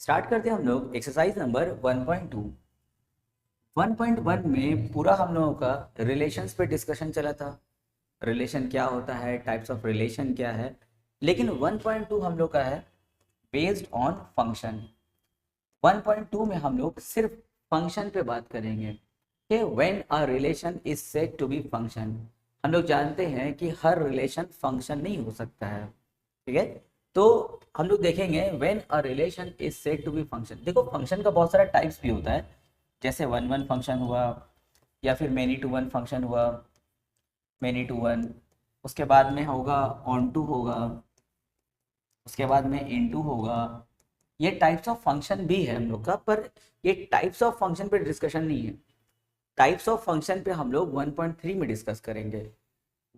Start करते हैं हम लोग एक्सरसाइज नंबर 1.2। 1.1 में पूरा हम लोगों का रिलेशंस पे डिस्कशन चला था। रिलेशन क्या होता है, टाइप्स ऑफ रिलेशन क्या है। लेकिन 1.2 हम लोग का है बेस्ड ऑन फंक्शन। 1.2 में हम लोग सिर्फ फंक्शन पे बात करेंगे कि when a relation is said to be function. हम लोग जानते हैं कि हर रिलेशन फंक्शन नहीं हो सकता है, ठीक है। तो हम लोग देखेंगे when a relation is said to be function. देखो फंक्शन का बहुत सारा टाइप्स भी होता है, जैसे वन वन फंक्शन हुआ, या फिर मेनी टू वन फंक्शन हुआ, मेनी टू वन। उसके बाद में होगा ऑन टू होगा, उसके बाद में इन टू होगा। ये टाइप्स ऑफ फंक्शन भी है हम लोग का, पर ये टाइप्स ऑफ फंक्शन पे डिस्कशन नहीं है। टाइप्स ऑफ फंक्शन पे हम लोग 1.3 में डिस्कस करेंगे।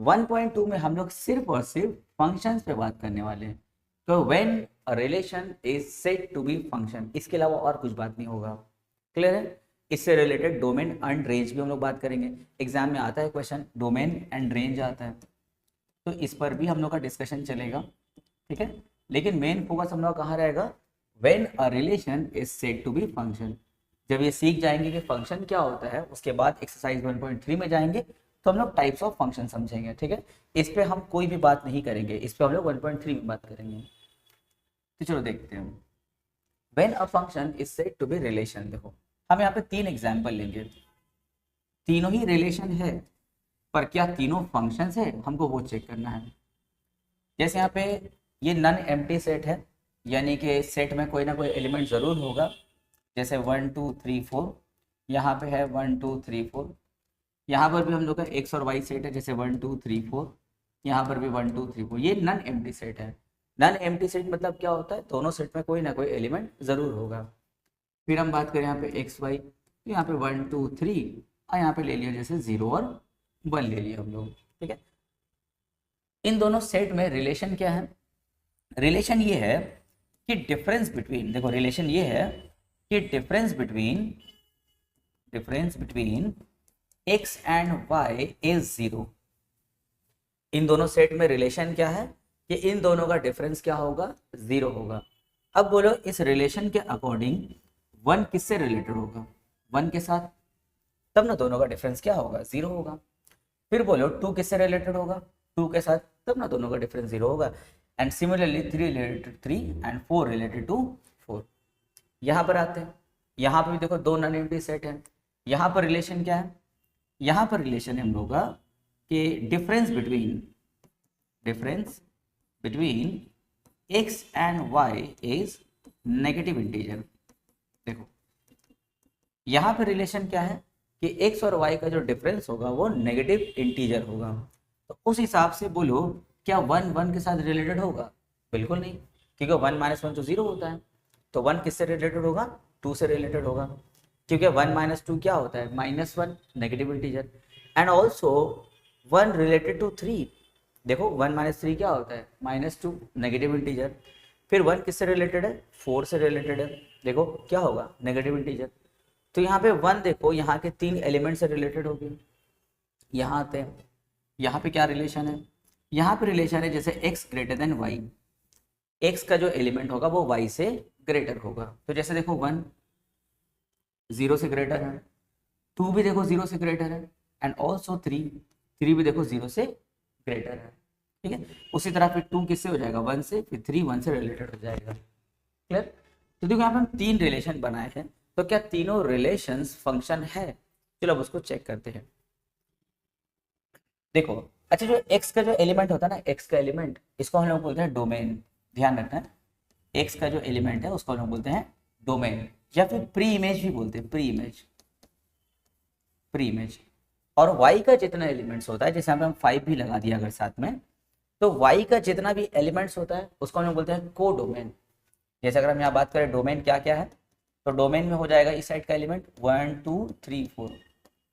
1.2 में हम लोग सिर्फ और सिर्फ फंक्शंस पे बात करने वाले हैं। तो when a relation is said to be function, इसके अलावा और कुछ बात नहीं होगा। क्लियर है। इससे रिलेटेड डोमेन एंड रेंज भी हम लोग बात करेंगे। एग्जाम में आता है क्वेश्चन, डोमेन एंड रेंज आता है, तो इस पर भी हम लोग का डिस्कशन चलेगा, ठीक है। लेकिन मेन फोकस हम लोग कहाँ रहेगा, when a relation is said to be function. जब ये सीख जाएंगे कि फंक्शन क्या होता है, उसके बाद एक्सरसाइज 1.3 में जाएंगे तो हम लोग टाइप्स ऑफ फंक्शन समझेंगे, ठीक है। इस पे हम कोई भी बात नहीं करेंगे, इस पे हम लोग 1.3 में बात करेंगे। तो चलो देखते हैं। When a function is said to be relation, देखो हम यहाँ पे तीन एग्जाम्पल लेंगे। तीनों ही रिलेशन है, पर क्या तीनों फंक्शंस है, हमको वो चेक करना है। जैसे यहाँ पे ये नन एम्प्टी सेट है, यानी कि सेट में कोई ना कोई एलिमेंट ज़रूर होगा। जैसे 1 2 3 4, यहाँ पे है 1 2 3 4। यहाँ पर भी हम लोग का एक्स और वाई सेट है, जैसे 1 2 3 4। यहाँ पर भी 1 2 3 4। ये नन एम्प्टी सेट है। नन एम्प्टी सेट मतलब क्या होता है, दोनों सेट में कोई ना कोई एलिमेंट ज़रूर होगा। फिर हम बात करें यहाँ पे एक्स वाई, तो यहाँ पे 1 2 3, और यहाँ पे ले लिया जैसे 0 और 1 ले लिया हम लोग, ठीक है। इन दोनों सेट में रिलेशन क्या है, रिलेशन ये है कि डिफरेंस बिटवीन, देखो रिलेशन ये है कि difference between x and y is 0। इन दोनों सेट में रिलेशन क्या है कि इन दोनों का डिफरेंस क्या होगा, 0 होगा। अब बोलो इस रिलेशन के अकॉर्डिंग वन किससे रिलेटेड होगा, वन के साथ, तब ना दोनों का डिफरेंस क्या होगा, 0 होगा। फिर बोलो टू किससे रिलेटेड होगा, टू के साथ, तब ना दोनों का डिफरेंस 0 होगा। And similarly 3 related 3 and 4 related to 4। यहाँ पर आते हैं, यहाँ पर भी देखो दो नॉन एम्प्टी सेट है। यहाँ पर रिलेशन क्या है, यहाँ पर रिलेशन है हम लोग का कि difference between x and y is negative integer. देखो यहाँ पर रिलेशन क्या है कि एक्स और वाई का जो डिफरेंस होगा वो नेगेटिव इंटीजर होगा। तो उस हिसाब से बोलो क्या वन वन के साथ रिलेटेड होगा, बिल्कुल नहीं, क्योंकि 1 - 1 तो 0 होता है। तो वन किससे रिलेटेड होगा, टू से रिलेटेड होगा, क्योंकि 1 - 2 क्या होता है, -1, negative integer. And also 1 related to 3, देखो 1 - 3 क्या होता है, -2, नेगेटिव इंटीजर। फिर 1 किससे रिलेटेड है, 4 से रिलेटेड है, देखो क्या होगा, नेगेटिव इंटीजर। तो यहाँ पे 1 देखो यहाँ के 3 एलिमेंट से रिलेटेड होगी। यहाँ आते हैं, यहाँ पे क्या रिलेशन है, यहाँ पे रिलेशन है जैसे x greater than y। x का जो एलिमेंट होगा वो y से ग्रेटर होगा। तो जैसे देखो 1 0 से ग्रेटर है, 2 भी देखो 0 से ग्रेटर है, एंड ऑल्सो 3 भी देखो 0 से ग्रेटर है, ठीक है। उसी तरह फिर 2 किससे हो जाएगा, 1 से, फिर 3 1 से रिलेटेड हो जाएगा। क्लियर। तो देखो यहाँ पे हम 3 रिलेशन बनाए हैं, तो क्या तीनों रिलेशंस फंक्शन है, चलो अब उसको चेक करते हैं। देखो अच्छा, जो x का जो एलिमेंट होता है ना, x का एलिमेंट, इसको हम लोग बोलते हैं डोमेन। ध्यान रखना है, x का जो एलिमेंट है उसको हम लोग बोलते हैं डोमेन, या फिर प्री इमेज भी बोलते हैं, प्री इमेज। और y का जितना एलिमेंट्स होता है, जैसे यहाँ पे हम 5 भी लगा दिया अगर साथ में, तो y का जितना भी एलिमेंट्स होता है उसको हम लोग बोलते हैं को डोमेन। जैसे अगर हम यहाँ बात करें डोमेन क्या क्या है, तो डोमेन में हो जाएगा इस साइड का एलिमेंट 1 2 3 4।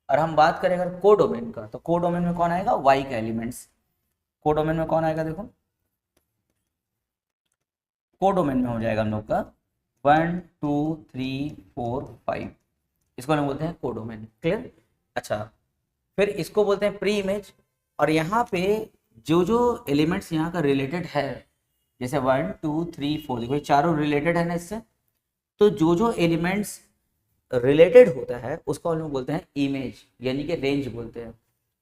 और हम बात करें अगर को डोमेन का, तो को डोमेन में कौन आएगा, y का एलिमेंट्स। को डोमेन में कौन आएगा, देखो को डोमेन में हो जाएगा हम लोग का 1 2 3 4 5। इसको हम बोलते हैं को डोमेन। क्लियर। अच्छा, फिर इसको बोलते हैं प्री इमेज। और यहाँ पे जो जो एलिमेंट्स यहाँ का रिलेटेड है, जैसे 1 2 3 4, देखो ये चारों रिलेटेड है ना इससे, तो जो जो एलिमेंट्स रिलेटेड होता है उसको हम लोग बोलते हैं इमेज, यानी कि रेंज बोलते हैं।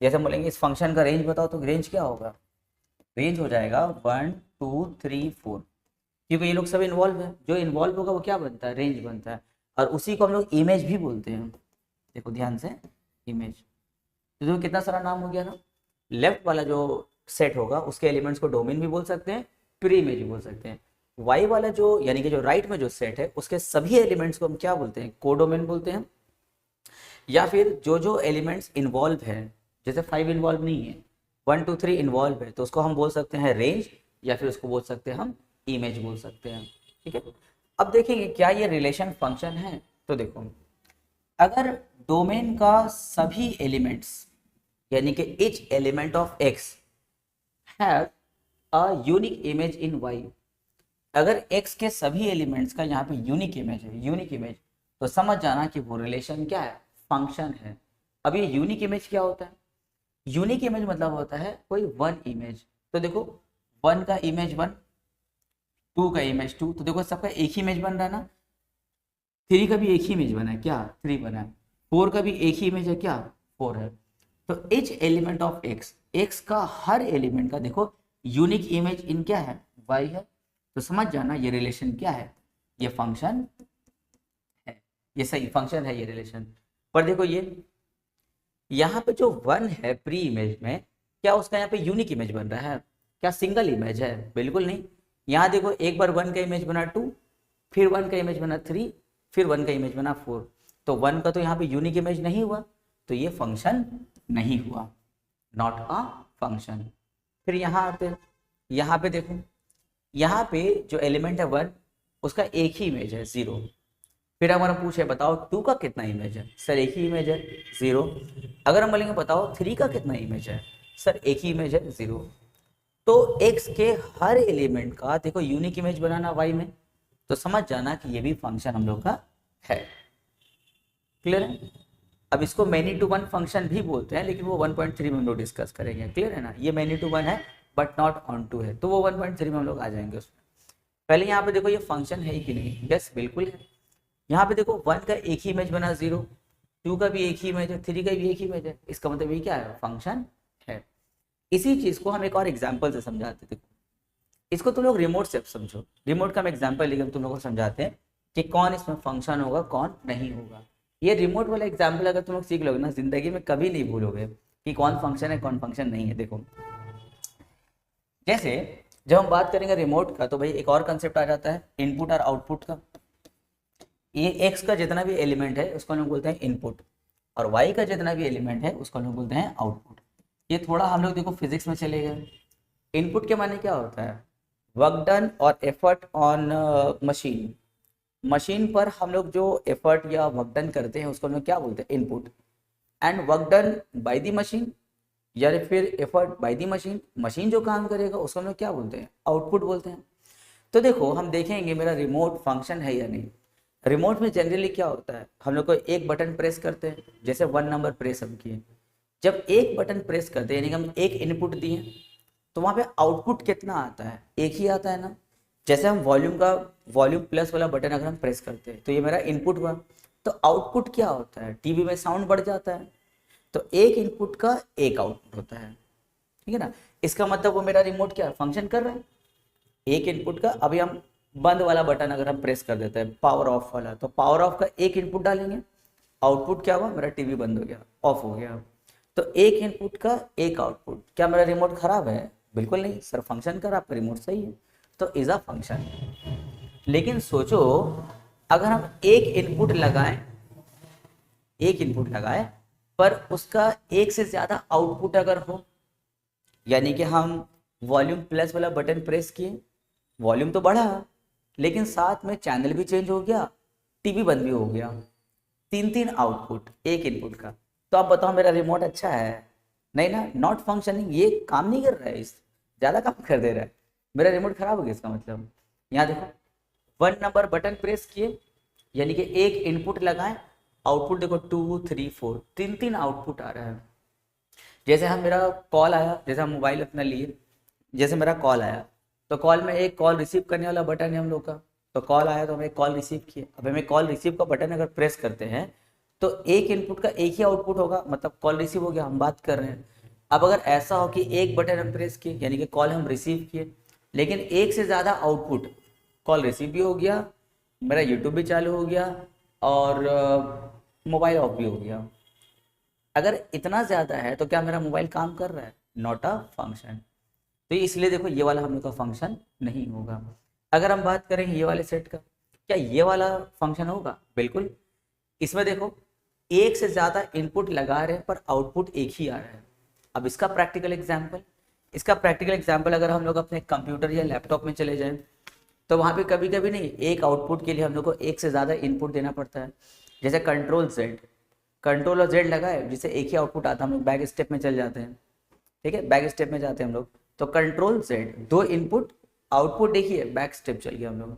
जैसे हम बोलेंगे इस फंक्शन का रेंज बताओ, तो रेंज क्या होगा, रेंज हो जाएगा 1 2 3 4, क्योंकि ये लोग सब इन्वॉल्व है, जो इन्वॉल्व होगा वो क्या बनता है, रेंज बनता है। और उसी को हम लोग इमेज भी बोलते हैं। देखो ध्यान से, इमेज, तो देखो कितना सारा नाम हो गया ना। लेफ्ट वाला जो सेट होगा उसके एलिमेंट्स को डोमेन भी बोल सकते हैं, प्री इमेज भी बोल सकते हैं। वाई वाला जो, यानी कि जो राइट में जो सेट है उसके सभी एलिमेंट्स को हम क्या बोलते हैं, कोडोमेन बोलते हैं। या फिर जो जो एलिमेंट्स इन्वॉल्व है, जैसे 5 इन्वॉल्व नहीं है, 1 2 3 इन्वॉल्व है, तो उसको हम बोल सकते हैं रेंज, या फिर उसको बोल सकते हैं हम इमेज बोल सकते हैं। ठीक है, अब देखेंगे क्या ये रिलेशन फंक्शन है। तो देखो, अगर डोमेन का सभी एलिमेंट्स, यानी कि each element of x have a unique image in y, अगर x के सभी एलिमेंट्स का यहाँ पे यूनिक इमेज है, यूनिक इमेज, तो समझ जाना कि वो रिलेशन क्या है, फंक्शन है। अब ये यूनिक इमेज क्या होता है, यूनिक इमेज मतलब होता है कोई वन इमेज। तो देखो 1 का इमेज 1, 2 का इमेज 2, तो देखो सबका एक ही इमेज बन रहा है ना। 3 का भी एक ही इमेज बना है क्या, 3 बना है। 4 का भी एक ही इमेज है क्या, 4 है। तो each element of x, x का हर एलिमेंट का देखो यूनिक इमेज इन क्या है, y है। तो समझ जाना ये रिलेशन क्या है, ये फंक्शन है, ये सही फंक्शन है ये रिलेशन। पर देखो ये यहाँ पे जो 1 है प्री इमेज में, क्या उसका यहाँ पे यूनिक इमेज बन रहा है, क्या सिंगल इमेज है, बिल्कुल नहीं। यहाँ देखो एक बार 1 का इमेज बना 2, फिर 1 का इमेज बना 3, फिर 1 का इमेज बना 4, तो 1 का तो यहाँ पे यूनिक इमेज नहीं हुआ, तो ये फंक्शन नहीं हुआ, नॉट अ फंक्शन। फिर यहाँ आते, यहाँ पे देखो, यहाँ पे जो एलिमेंट है 1 उसका एक ही इमेज है 0। फिर अगर हम पूछे बताओ 2 का कितना इमेज है, सर एक ही इमेज है 0। अगर हम बोलेंगे बताओ 3 का कितना इमेज है, सर एक ही इमेज है 0। तो x के हर एलिमेंट का देखो यूनिक इमेज बनाना y में, तो समझ जाना कि ये भी फंक्शन हम लोग का है। क्लियर है। अब इसको मैनी टू वन फंक्शन भी बोलते हैं, लेकिन वो 1.3 में हम लोग डिस्कस करेंगे। क्लियर है ना, ये मैनी टू वन है बट नॉट ऑन टू है, तो वो 1.3 में हम लोग आ जाएंगे उसमें। पहले यहाँ पे देखो ये फंक्शन है कि नहीं, यस बिल्कुल है। यहाँ पे देखो 1 का एक ही इमेज बना 0, 2 का भी एक ही इमेज है, 3 का भी एक ही इमेज है, इसका मतलब ये क्या है, फंक्शन है। इसी चीज को हम एक और एग्जाम्पल से समझाते थे। इसको तुम लोग रिमोट से समझो, रिमोट का हम एग्जाम्पल लेकर तुम लोग को समझाते हैं कि कौन इसमें फंक्शन होगा कौन नहीं होगा। ये रिमोट वाला एग्जाम्पल अगर तुम लोग सीख लोगे ना, जिंदगी में कभी नहीं भूलोगे कि कौन फंक्शन है कौन फंक्शन नहीं है। देखो जैसे जब हम बात करेंगे रिमोट का, तो भाई एक और कंसेप्ट आ जाता है इनपुट और आउटपुट का। ये एक्स का जितना भी एलिमेंट है उसको हम लोग बोलते हैं इनपुट, और वाई का जितना भी एलिमेंट है उसको हम लोग बोलते हैं आउटपुट। ये थोड़ा हम लोग देखो फिजिक्स में चले गए। इनपुट के माने क्या होता है, वर्क डन और एफर्ट ऑन मशीन। मशीन पर हम लोग जो एफर्ट या वर्क डन करते हैं उसको हम लोग क्या बोलते हैं, input. And work done by the machine, या फिर effort by the machine, machine जो काम करेगा उसको हम लोग क्या बोलते हैं, आउटपुट बोलते हैं। तो देखो हम देखेंगे मेरा रिमोट फंक्शन है या नहीं। रिमोट में जनरली क्या होता है, हम लोग को एक बटन प्रेस करते हैं, जैसे 1 नंबर प्रेस हम किए। जब एक बटन प्रेस करते हैं यानी कि हम एक इनपुट दिए, तो वहाँ पे आउटपुट कितना आता है, एक ही आता है ना। जैसे हम वॉल्यूम प्लस वाला बटन अगर हम प्रेस करते हैं तो ये मेरा इनपुट हुआ, तो आउटपुट क्या होता है, टीवी में साउंड बढ़ जाता है। तो एक इनपुट का एक आउटपुट होता है, ठीक है ना। इसका मतलब वो मेरा रिमोट क्या फंक्शन कर रहा है, एक इनपुट का। अभी हम बंद वाला बटन अगर हम प्रेस कर देते हैं पावर ऑफ वाला, तो पावर ऑफ का एक इनपुट डालेंगे, आउटपुट क्या हुआ, मेरा टीवी बंद हो गया, ऑफ हो गया। तो एक इनपुट का एक आउटपुट, क्या मेरा रिमोट खराब है, बिल्कुल नहीं सर, फंक्शन कर आपका रिमोट सही है, तो इज अ फंक्शन। लेकिन सोचो अगर हम एक इनपुट लगाए पर उसका एक से ज्यादा आउटपुट अगर हो, यानी कि हम वॉल्यूम प्लस वाला बटन प्रेस किए, वॉल्यूम तो बढ़ा लेकिन साथ में चैनल भी चेंज हो गया, टीवी बंद भी हो गया, 3 आउटपुट एक इनपुट का। तो आप बताओ मेरा रिमोट अच्छा है, नहीं ना, नॉट फंक्शनिंग, ये काम नहीं कर रहा है, इस ज़्यादा काम कर दे रहा है, मेरा रिमोट खराब हो गया। इसका मतलब यहाँ देखो 1 नंबर बटन प्रेस किए, यानी कि एक इनपुट लगाए, आउटपुट देखो 2 3 4, 3 आउटपुट आ रहा है। जैसे हम मेरा कॉल आया, जैसे हम मोबाइल अपना लिए, जैसे मेरा कॉल आया, तो कॉल में एक कॉल रिसीव करने वाला बटन है हम लोग का, तो कॉल आया तो हमें कॉल रिसीव किए। अब हमें कॉल रिसीव का बटन अगर प्रेस करते हैं तो एक इनपुट का एक ही आउटपुट होगा, मतलब कॉल रिसीव हो गया, हम बात कर रहे हैं। अब अगर ऐसा हो कि एक बटन हम प्रेस किए यानी कि कॉल हम रिसीव किए, लेकिन एक से ज़्यादा आउटपुट, कॉल रिसीव भी हो गया, मेरा यूट्यूब भी चालू हो गया और मोबाइल ऑफ भी हो गया, अगर इतना ज़्यादा है तो क्या मेरा मोबाइल काम कर रहा है? Not a function. तो इसलिए देखो ये वाला हम लोग का फंक्शन नहीं होगा। अगर हम बात करें ये वाले सेट का, क्या ये वाला फंक्शन होगा? बिल्कुल। इसमें देखो एक से ज़्यादा इनपुट लगा रहे हैं पर आउटपुट एक ही आ रहा है। अब इसका प्रैक्टिकल एग्जाम्पल, अगर हम लोग अपने कंप्यूटर या लैपटॉप में चले जाएं तो वहाँ पे कभी कभी नहीं, एक आउटपुट के लिए हम लोग को एक से ज़्यादा इनपुट देना पड़ता है। जैसे कंट्रोल और जेड लगा है जिससे एक ही आउटपुट आता है, हम लोग बैक स्टेप में चल जाते हैं। ठीक है, बैक स्टेप में जाते हैं हम लोग, तो कंट्रोल जेड, दो इनपुट, आउटपुट देखिए बैक स्टेप चल गया हम लोग।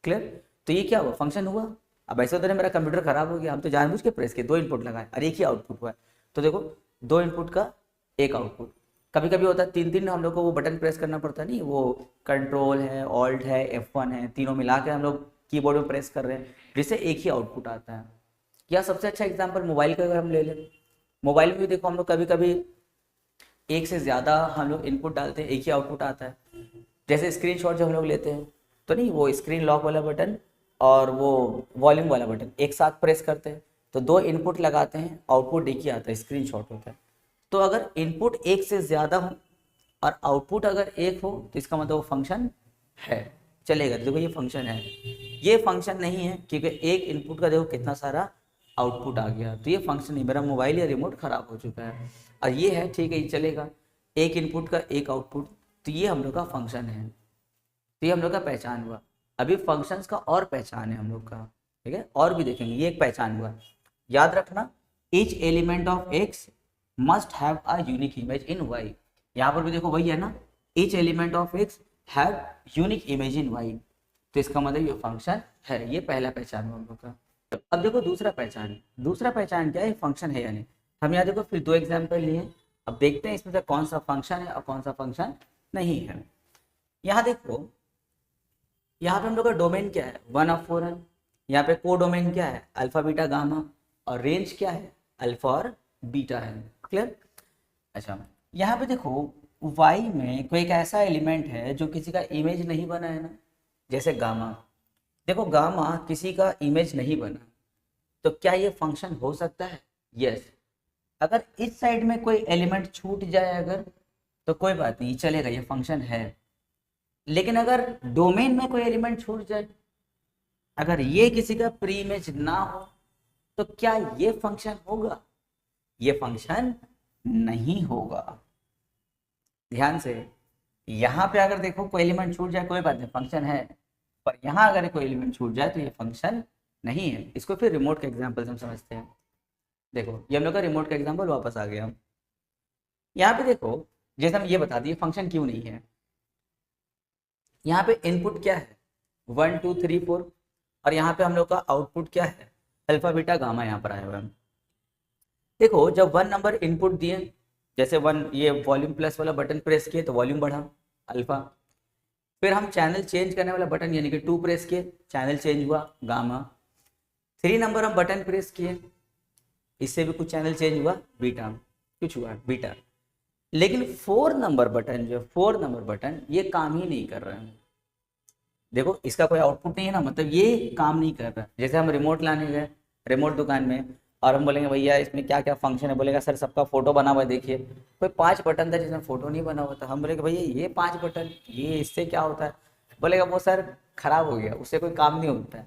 क्लियर? तो ये क्या हुआ? फंक्शन हुआ। अब ऐसे होता है मेरा कंप्यूटर खराब हो गया, हम तो जानबूझ के प्रेस किए, दो इनपुट लगाए और एक ही आउटपुट हुआ है। तो देखो दो इनपुट का एक आउटपुट। कभी कभी होता है तीन तीन हम लोग को वो बटन प्रेस करना पड़ता है, नहीं वो कंट्रोल है, ऑल्ट है, F1 है, तीनों मिला के हम लोग कीबोर्ड में प्रेस कर रहे हैं जिससे एक ही आउटपुट आता है। या सबसे अच्छा एग्जाम्पल मोबाइल का अगर हम ले लें, मोबाइल में भी देखो हम लोग कभी कभी एक से ज़्यादा हम लोग इनपुट डालते हैं, एक ही आउटपुट आता है। जैसे स्क्रीनशॉट जब हम लोग लेते हैं तो नहीं, वो स्क्रीन लॉक वाला बटन और वो वॉल्यूम वाला बटन एक साथ प्रेस करते हैं तो दो इनपुट लगाते हैं, आउटपुट एक ही आता है, स्क्रीनशॉट होता है। तो अगर इनपुट एक से ज़्यादा हो और आउटपुट अगर एक हो तो इसका मतलब वो फंक्शन है, चलेगा। देखो ये फंक्शन है, ये फंक्शन नहीं है क्योंकि एक इनपुट का देखो कितना सारा आउटपुट आ गया, तो ये फंक्शन नहीं, मेरा मोबाइल या रिमोट ख़राब हो चुका है। और ये है ठीक है, ये चलेगा, एक इनपुट का एक आउटपुट, तो ये हम लोग का फंक्शन है। तो ये हम लोग का पहचान हुआ। अभी फंक्शंस का और पहचान है हम लोग का, ठीक है, और भी देखेंगे। ये एक पहचान हुआ, याद रखना, each element of x must have a unique image in y. यहाँ पर भी देखो वही है ना, each element of x have unique image in y, तो इसका मतलब ये फंक्शन है। ये पहला पहचान हुआ हम लोग का। अब देखो दूसरा पहचान क्या है, फंक्शन है या नहीं। हम यहाँ देखो फिर दो एग्जाम्पल लिए, अब देखते हैं इसमें से कौन सा फंक्शन है और कौन सा फंक्शन नहीं है। यहाँ देखो, यहाँ पे हम लोग का डोमेन क्या है, 1 ऑफ 4 है। यहाँ पे को डोमेन क्या है, अल्फा बीटा गामा, और रेंज क्या है, अल्फा और बीटा है। क्लियर? अच्छा, यहाँ पे देखो वाई में कोई एक ऐसा एलिमेंट है जो किसी का इमेज नहीं बना है ना, जैसे गामा। देखो गामा किसी का इमेज नहीं बना, तो क्या ये फंक्शन हो सकता है? यस। अगर इस साइड में कोई एलिमेंट छूट जाए अगर, तो कोई बात नहीं, चलेगा, ये फंक्शन है। लेकिन अगर डोमेन में कोई एलिमेंट छूट जाए, अगर ये किसी का प्री इमेज ना हो, तो क्या ये फंक्शन होगा? ये फंक्शन नहीं होगा। ध्यान से, यहाँ पे अगर देखो कोई एलिमेंट छूट जाए कोई बात नहीं, फंक्शन है, पर यहाँ अगर कोई एलिमेंट छूट जाए तो ये फंक्शन नहीं है। इसको फिर रिमोट के एग्जाम्पल से हम समझते हैं। देखो ये हम लोग का रिमोट का एग्जाम्पल वापस आ गया। यहाँ पे देखो, जैसे हम ये बता दिए फंक्शन क्यों नहीं है। यहाँ पे इनपुट क्या है, 1 2 3 4, और यहाँ पे हम लोग का आउटपुट क्या है, अल्फा बीटा गामा यहाँ पर आया हुआ है। देखो जब 1 नंबर इनपुट दिए, जैसे 1, ये वॉल्यूम प्लस वाला बटन प्रेस किए तो वॉल्यूम बढ़ा, अल्फा। फिर हम चैनल चेंज करने वाला बटन यानी कि 2 प्रेस किए, चैनल चेंज हुआ, गामा। 3 नंबर हम बटन प्रेस किए, इससे भी कुछ चैनल चेंज हुआ, बीटा, कुछ हुआ बीटा। लेकिन 4 नंबर बटन, जो 4 नंबर बटन, ये काम ही नहीं कर रहा है। देखो इसका कोई आउटपुट नहीं है ना, मतलब ये काम नहीं कर रहा। जैसे हम रिमोट लाने गए रिमोट दुकान में और हम बोलेंगे भैया इसमें क्या क्या फंक्शन है, बोलेगा सर सबका फोटो बना हुआ है देखिए। कोई 5 बटन था जिसमें फोटो नहीं बना हुआ था, हम बोलेंगे भैया ये 5 बटन, ये इससे क्या होता है? बोलेगा वो सर खराब हो गया, उससे कोई काम नहीं होता है।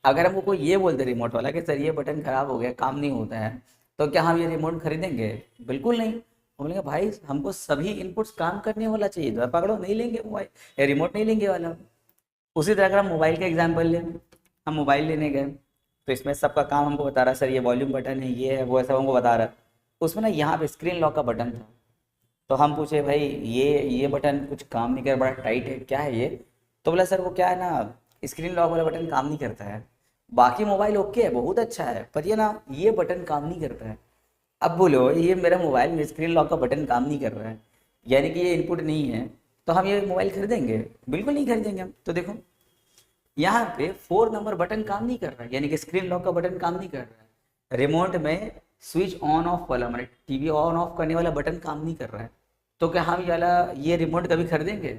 अगर हमको कोई ये बोलते रिमोट वाला कि सर ये बटन खराब हो गया, काम नहीं होता है, तो क्या हम ये रिमोट खरीदेंगे? बिल्कुल नहीं। हम बोलेंगे भाई हमको सभी इनपुट्स काम करने वाला चाहिए, तो पकड़ो नहीं लेंगे मोबाइल, रिमोट नहीं लेंगे वाला। उसी तरह अगर हम मोबाइल का एग्जाम्पल लें, हम मोबाइल लेने गए तो इसमें सबका काम हमको बता रहा है, सर ये वॉल्यूम बटन है, ये है, वो ऐसा हमको बता रहा है। उसमें ना यहाँ पे स्क्रीन लॉक का बटन था, तो हम पूछे भाई ये बटन कुछ काम नहीं कर, बड़ा टाइट है, क्या है ये? तो बोला सर वो क्या है ना, स्क्रीन लॉक वाला बटन काम नहीं करता है, बाकी मोबाइल ओके है, बहुत अच्छा है, पर ये ना ये बटन काम नहीं करता है। अब बोलो ये मेरा मोबाइल में स्क्रीन लॉक का बटन काम नहीं कर रहा है, यानी कि ये इनपुट नहीं है, तो हम ये मोबाइल खरीदेंगे? बिल्कुल नहीं खरीदेंगे हम। तो देखो यहाँ पे 4 नंबर बटन काम नहीं कर रहा है, यानी कि स्क्रीन लॉक का बटन काम नहीं कर रहा है। रिमोट में स्विच ऑन ऑफ वाला, मतलब टीवी ऑन ऑफ करने वाला बटन काम नहीं कर रहा है। तो क्या हम ये रिमोट कभी खरीदेंगे?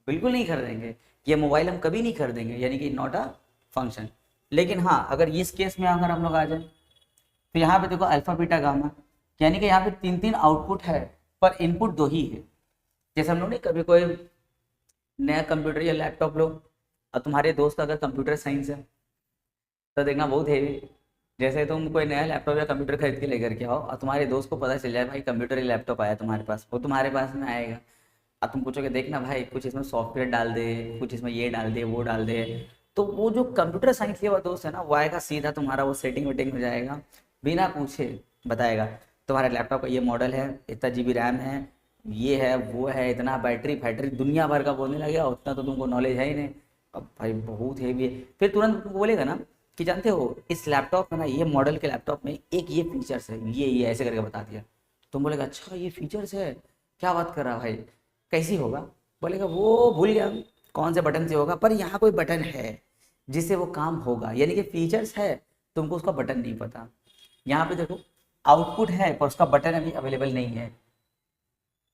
बिल्कुल नहीं खरीदेंगे। ये मोबाइल हम कभी नहीं खरीदेंगे, यानी कि नॉट अ फंक्शन। लेकिन हाँ, अगर इस केस में अगर हम लोग आ जाए तो यहाँ पे देखो अल्फा बीटा गामा, यानी कि यहाँ पे 3 आउटपुट है पर इनपुट 2 ही है। जैसे हम लोग ने कभी कोई नया कंप्यूटर या लैपटॉप लो और तुम्हारे दोस्त अगर कंप्यूटर साइंस है तो देखना बहुत हेवी। जैसे तुम कोई नया लैपटॉप या कंप्यूटर खरीद के लेकर के आओ और तुम्हारे दोस्त को पता चल जाए भाई कंप्यूटर या लैपटॉप आया तुम्हारे पास, वो तुम्हारे पास में आएगा। अब तुम पूछोगे देखना भाई कुछ इसमें सॉफ्टवेयर डाल दे, कुछ इसमें ये डाल दे, वो डाल दे। तो वो जो कंप्यूटर साइंस के वो दोस्त है ना, वो आएगा सीधा तुम्हारा वो सेटिंग वेटिंग हो जाएगा, बिना पूछे बताएगा तुम्हारे लैपटॉप का ये मॉडल है, इतना GB रैम है, ये है वो है, इतना बैटरी फैटरी दुनिया भर का बोलने लगेगा। उतना तो तुमको नॉलेज है ही नहीं। अब भाई बहुत हेवी है। फिर तुरंत तुमको बोलेगा ना कि जानते हो इस लैपटॉप में ना, ये मॉडल के लैपटॉप में एक ये फीचर्स है, ये ऐसे करके बता दिया। तुम बोलेगा अच्छा ये फीचर्स है, क्या बात कर रहा भाई, कैसी होगा? बोलेगा वो भूल गया कौन से बटन से होगा, पर यहाँ कोई बटन है जिससे वो काम होगा, यानी कि फीचर्स है, तुमको उसका बटन नहीं पता। यहाँ पे देखो आउटपुट है पर उसका बटन अभी अवेलेबल नहीं है।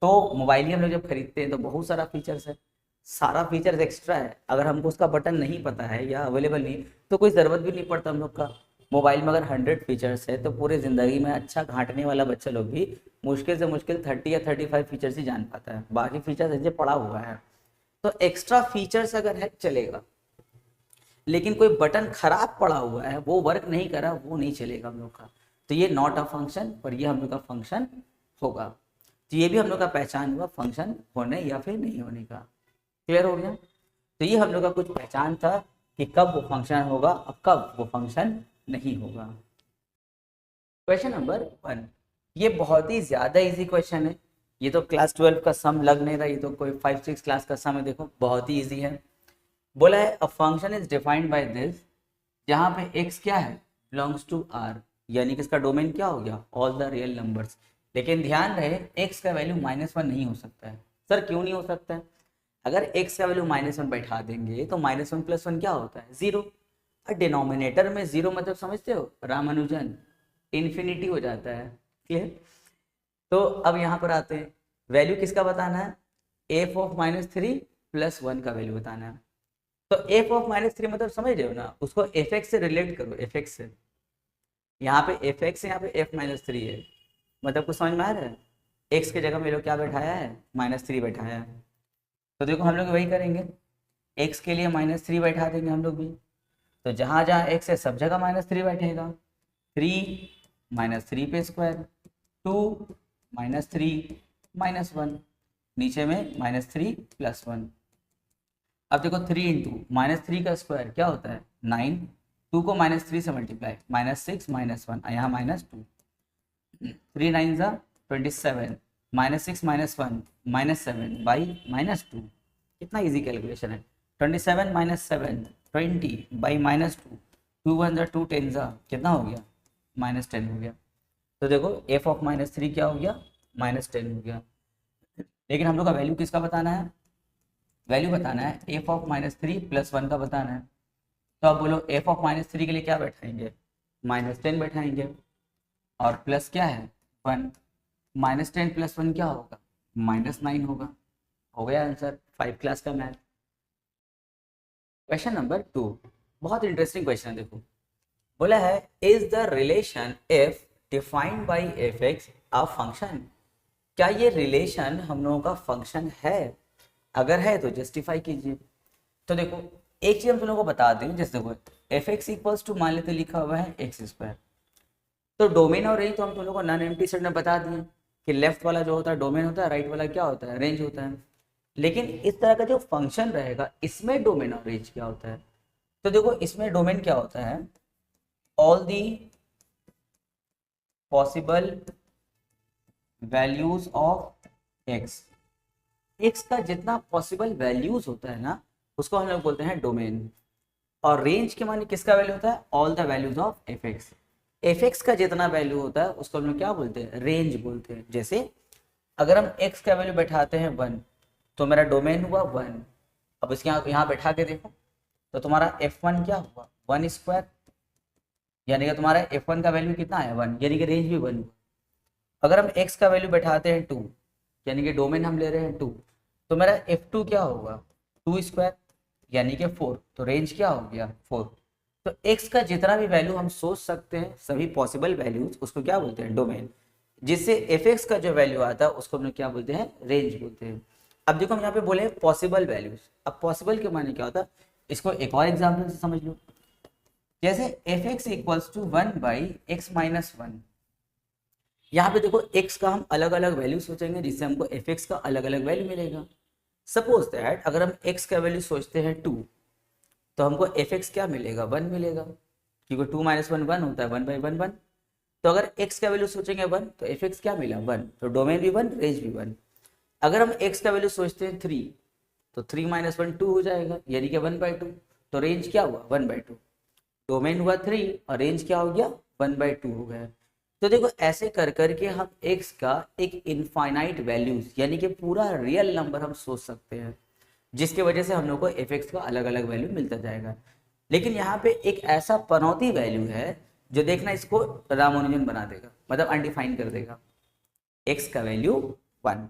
तो मोबाइल ही हम लोग जब खरीदते हैं तो बहुत सारा फीचर्स है, सारा फीचर्स एक्स्ट्रा है। अगर हमको उसका बटन नहीं पता है या अवेलेबल नहीं, तो कोई ज़रूरत भी नहीं पड़ता हम लोग का। मोबाइल में अगर 100 फीचर्स है तो पूरे ज़िंदगी में अच्छा घाटने वाला बच्चा लोग भी मुश्किल से मुश्किल 30 या 35 फीचर्स ही जान पाता है, बाकी फीचर्स ऐसे पड़ा हुआ है। तो एक्स्ट्रा फीचर्स अगर है चलेगा, लेकिन कोई बटन खराब पड़ा हुआ है, वो वर्क नहीं कर रहा, वो नहीं चलेगा हम लोग का। तो ये नॉट अ फंक्शन, पर ये हम लोग का फंक्शन होगा। तो ये भी हम लोग का पहचान हुआ फंक्शन होने या फिर नहीं होने का। क्लियर हो गया? तो ये हम लोग का कुछ पहचान था कि कब वो फंक्शन होगा और कब वो फंक्शन नहीं होगा। क्वेश्चन नंबर 1, ये बहुत ही ज्यादा इजी क्वेश्चन है। ये तो क्लास 12 का सम लग नहीं रहा, ये तो कोई 5-6 क्लास का सम है। देखो बहुत ही इजी है। बोला है अ function is defined by this, जहाँ पे x क्या है, बिलोंग्स टू r, यानी कि इसका डोमेन क्या हो गया, ऑल द रियल नंबर्स। लेकिन ध्यान रहे x का वैल्यू -1 नहीं हो सकता है। सर क्यों नहीं हो सकता है? अगर x का वैल्यू -1 बैठा देंगे तो -1 + 1 क्या होता है, 0। और डिनोमिनेटर में 0 मतलब समझते हो रामानुजन, इन्फिनिटी हो जाता है। क्लियर? तो अब यहाँ पर आते हैं, वैल्यू किसका बताना है, f ऑफ -3 + 1 का वैल्यू बताना है। तो f ऑफ -3 मतलब समझ रहे हो ना, उसको fx से रिलेट करो, fx से। यहाँ पे fx है, यहाँ पे f -3 है, मतलब कुछ समझ में आ रहा है? x की जगह में लोग क्या बैठाया है, -3 बैठाया है। तो देखो हम लोग वही करेंगे, x के लिए -3 बैठा देंगे हम लोग भी। तो जहाँ जहाँ x है सब जगह -3 बैठेगा। 3 -3 पे स्क्वायर, 2 -3 -1, नीचे में -3 + 1। अब देखो 3 इंटू -3 का स्क्वायर क्या होता है, 9, 2 को -3 से मल्टीप्लाई, -6 -1, यहाँ -2, 3 9 ज़ा 27, -6 -1 -7 बाई -2। कितना इजी कैलकुलेशन है, 27 -7 20 बाई -2, 2 1 ज़ा 2 10 ज़ा कितना हो गया, -10 हो गया। तो देखो f ऑफ -3 क्या हो गया, -10 हो गया। लेकिन हम लोग का वैल्यू किसका बताना है, वैल्यू बताना है f ऑफ -3 + 1 का बताना है। तो अब बोलो f ऑफ -3 के लिए क्या बैठाएंगे, -10 बैठाएंगे, और प्लस क्या है 1, -10 + 1 क्या होगा, -9 होगा। हो गया आंसर, 5 क्लास का मैथ। क्वेश्चन नंबर 2, बहुत इंटरेस्टिंग क्वेश्चन है। देखो बोला है is the relation f defined by fx a function, क्या ये रिलेशन हम लोगों का फंक्शन है? अगर है तो जस्टिफाई कीजिए। तो देखो एक चीज हम तुम लोगों को बता दें, जैसे देखो fx = मान लेते लिखा हुआ है x²। तो डोमेन और रेंज तो हम तुम लोगों को नॉन एम्प्टी सेट में बता दिए कि लेफ्ट वाला जो होता है डोमेन होता है, राइट वाला क्या होता है, रेंज होता है। लेकिन इस तरह का जो फंक्शन रहेगा इसमें डोमेन और रेंज क्या होता है? तो देखो इसमें डोमेन क्या होता है, all the possible values of x, x का जितना पॉसिबल वैल्यूज होता है ना उसको हम लोग बोलते हैं डोमेन। और रेंज के माने किसका वैल्यू होता है, all the values of F x का जितना वैल्यू होता है उसको हम लोग क्या बोलते हैं, रेंज बोलते हैं। जैसे अगर हम एक्स का वैल्यू बैठाते हैं 1 तो मेरा डोमेन हुआ 1। अब इसके यहाँ बैठा के देखो तो तुम्हारा F1 क्या हुआ 1 स्क्वायर, यानी कि तुम्हारा F1 का वैल्यू कितना है 1, यानी कि रेंज भी 1 हुआ। अगर हम x का वैल्यू बैठाते हैं 2, यानी कि डोमेन हम ले रहे हैं 2, तो मेरा F2 क्या होगा 2 स्क्वायर, यानी कि 4, तो रेंज क्या हो गया 4। तो x का जितना भी वैल्यू हम सोच सकते हैं, सभी पॉसिबल वैल्यूज, उसको क्या बोलते हैं डोमेन। जिससे fx का जो वैल्यू आता है उसको हम लोग क्या बोलते हैं रेंज बोलते हैं। अब देखो हम यहाँ पे बोले पॉसिबल वैल्यूज, अब पॉसिबल के माने क्या होता है, इसको एक और एग्जाम्पल से समझ लो। जैसे fx इक्वल्स टू 1/x-1, यहाँ पे देखो x का हम अलग अलग वैल्यू सोचेंगे जिससे हमको fx का अलग अलग वैल्यू मिलेगा। सपोज दैट अगर हम x का वैल्यू सोचते हैं 2, तो हमको fx क्या मिलेगा 1 मिलेगा, क्योंकि 2 - 1 1 होता है, 1/1 1। तो अगर x का वैल्यू सोचेंगे 1, तो fx क्या मिला 1, तो डोमेन भी 1 रेंज भी 1। अगर हम x का वैल्यू सोचते हैं 3, तो 3 - 1 2 हो जाएगा, यानी कि 1/2, तो रेंज क्या हुआ 1/2। डोमेन हुआ 3 और रेंज क्या हो गया 1/2 हो गया। तो देखो ऐसे कर करके हम x का एक इनफाइनाइट वैल्यूज, यानी कि पूरा रियल नंबर हम सोच सकते हैं, जिसके वजह से हम लोग को fx का अलग अलग वैल्यू मिलता जाएगा। लेकिन यहाँ पे एक ऐसा पनौती वैल्यू है जो देखना इसको रामानुजन बना देगा, मतलब अनडिफाइन कर देगा। x का वैल्यू 1,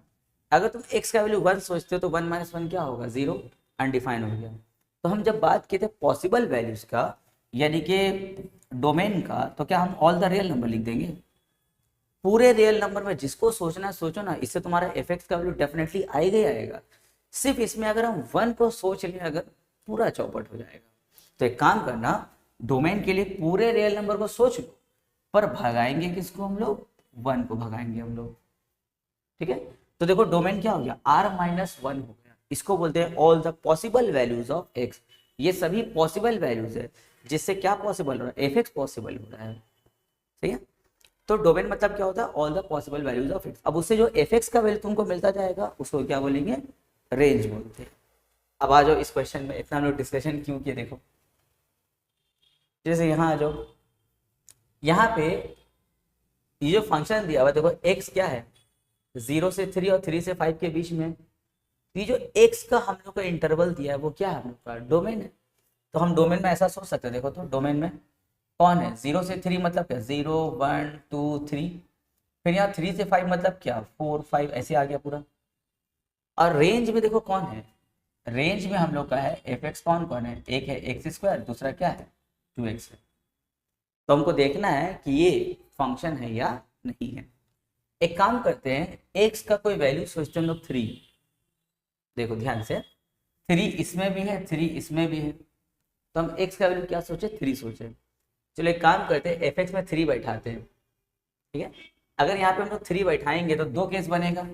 अगर तुम x का वैल्यू 1 सोचते हो तो 1 - 1 क्या होगा 0, अनडिफाइन हो गया। तो हम जब बात किए थे पॉसिबल वैल्यूज का, यानी कि डोमेन का, तो क्या हम ऑल द रियल नंबर लिख देंगे। पूरे रियल नंबर में जिसको सोचना है सोचो ना, इससे तुम्हारा fx का वैल्यू डेफिनेटली आएगा ही आएगा। सिर्फ इसमें अगर हम 1 को सोच लें, अगर पूरा चौपट हो जाएगा। तो एक काम करना, डोमेन के लिए पूरे रियल नंबर को सोच लो, पर भगाएंगे किसको हम लोग 1 को भगाएंगे हम लोग, ठीक है। तो देखो डोमेन क्या हो गया r-1 हो गया, इसको बोलते हैं all the possible values of x। ये सभी पॉसिबल वैल्यूज है जिससे क्या पॉसिबल हो रहा है fx पॉसिबल हो रहा है, सही है। तो डोमेन मतलब क्या होता है all the possible values of x। अब उससे जो fx का वैल्यू तुमको मिलता जाएगा उसको क्या बोलेंगे रेंज बोलते हैं। अब आ जाओ इस क्वेश्चन में, इतना हम लोग डिस्कशन क्यों किए, देखो जैसे यहाँ आ जाओ, यहाँ पे ये जो फंक्शन दिया हुआ देखो x क्या है 0 से 3 और 3 से 5 के बीच में। ये जो x का हम लोग का इंटरवल दिया है वो क्या है हम लोग का डोमेन है। तो हम डोमेन में ऐसा सोच सकते हैं, देखो तो डोमेन में कौन है 0 से 3 मतलब क्या 0 1 2 3, फिर यहाँ 3 से 5 मतलब क्या 4 5 ऐसे आ गया पूरा। और रेंज में देखो कौन है, रेंज में हम लोग का है fx कौन कौन है, एक है x², दूसरा क्या है 2x है। तो हमको देखना है कि ये फंक्शन है या नहीं है। एक काम करते हैं, x का कोई वैल्यू सोचते हैं हम लोग 3, देखो ध्यान से 3 इसमें भी है 3 इसमें भी है, तो हम x का वैल्यू क्या सोचे 3 सोचे। चलो एक काम करते हैं fx में 3 बैठाते हैं, ठीक है। अगर यहाँ पे हम लोग 3 बैठाएंगे तो दो केस बनेगा,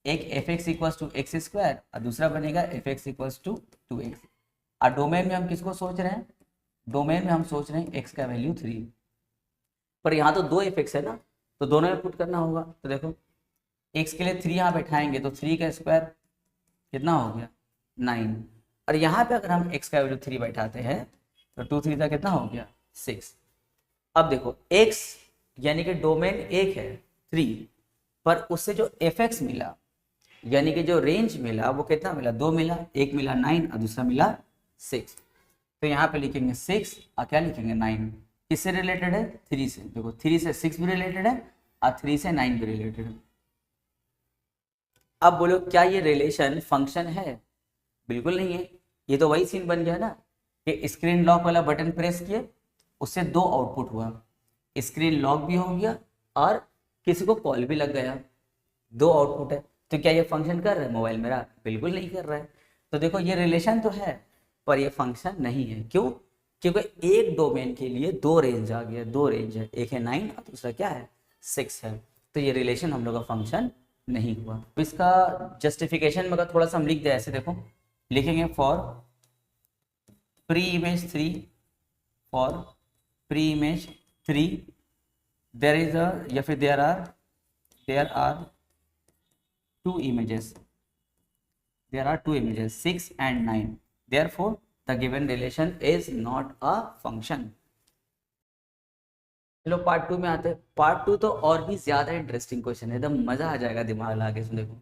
एक fx इक्वल्स टू x² और दूसरा बनेगा fx इक्वल्स टू 2x। और डोमेन में हम किसको सोच रहे हैं, डोमेन में हम सोच रहे हैं x का वैल्यू 3, पर यहाँ तो दो fx है ना, तो दोनों में पुट करना होगा। तो देखो x के लिए 3 यहाँ बैठाएंगे तो 3 का स्क्वायर कितना हो गया 9, और यहाँ पे अगर हम x का वैल्यू 3 बैठाते हैं तो 2 3 का कितना हो गया 6। अब देखो x यानी कि डोमेन एक है 3, पर उससे जो fx मिला यानी कि जो रेंज मिला वो कितना मिला 2 मिला, एक मिला 9 और दूसरा मिला 6। तो यहाँ पे लिखेंगे 6 और क्या लिखेंगे 9, किससे रिलेटेड है 3 से। देखो 3 से 6 भी रिलेटेड है और 3 से 9 भी रिलेटेड है। अब बोलो क्या ये रिलेशन फंक्शन है, बिल्कुल नहीं है। ये तो वही सीन बन गया ना कि स्क्रीन लॉक वाला बटन प्रेस किए, उससे दो आउटपुट हुआ, स्क्रीन लॉक भी हो गया और किसी को कॉल भी लग गया, दो आउटपुट है। तो क्या ये फंक्शन कर रहा है मोबाइल मेरा, बिल्कुल नहीं कर रहा है। तो देखो ये रिलेशन तो है पर ये फंक्शन नहीं है, क्यों, क्योंकि एक डोमेन के लिए दो रेंज आ गया, दो रेंज है, एक है 9 और दूसरा क्या है 6 है। तो ये रिलेशन हम लोग का फंक्शन नहीं हुआ। तो इसका जस्टिफिकेशन में अगर थोड़ा सा हम लिख दे ऐसे, देखो लिखेंगे for pre image 3, for pre image 3 there is a या फिर there are two images, there are two images 6 and 9, therefore the given relation is not a function। चलो पार्ट 2 में आते हैं। पार्ट 2 तो और भी ज्यादा इंटरेस्टिंग क्वेश्चन है, एकदम मजा आ जाएगा दिमाग लगा के सुन। देखो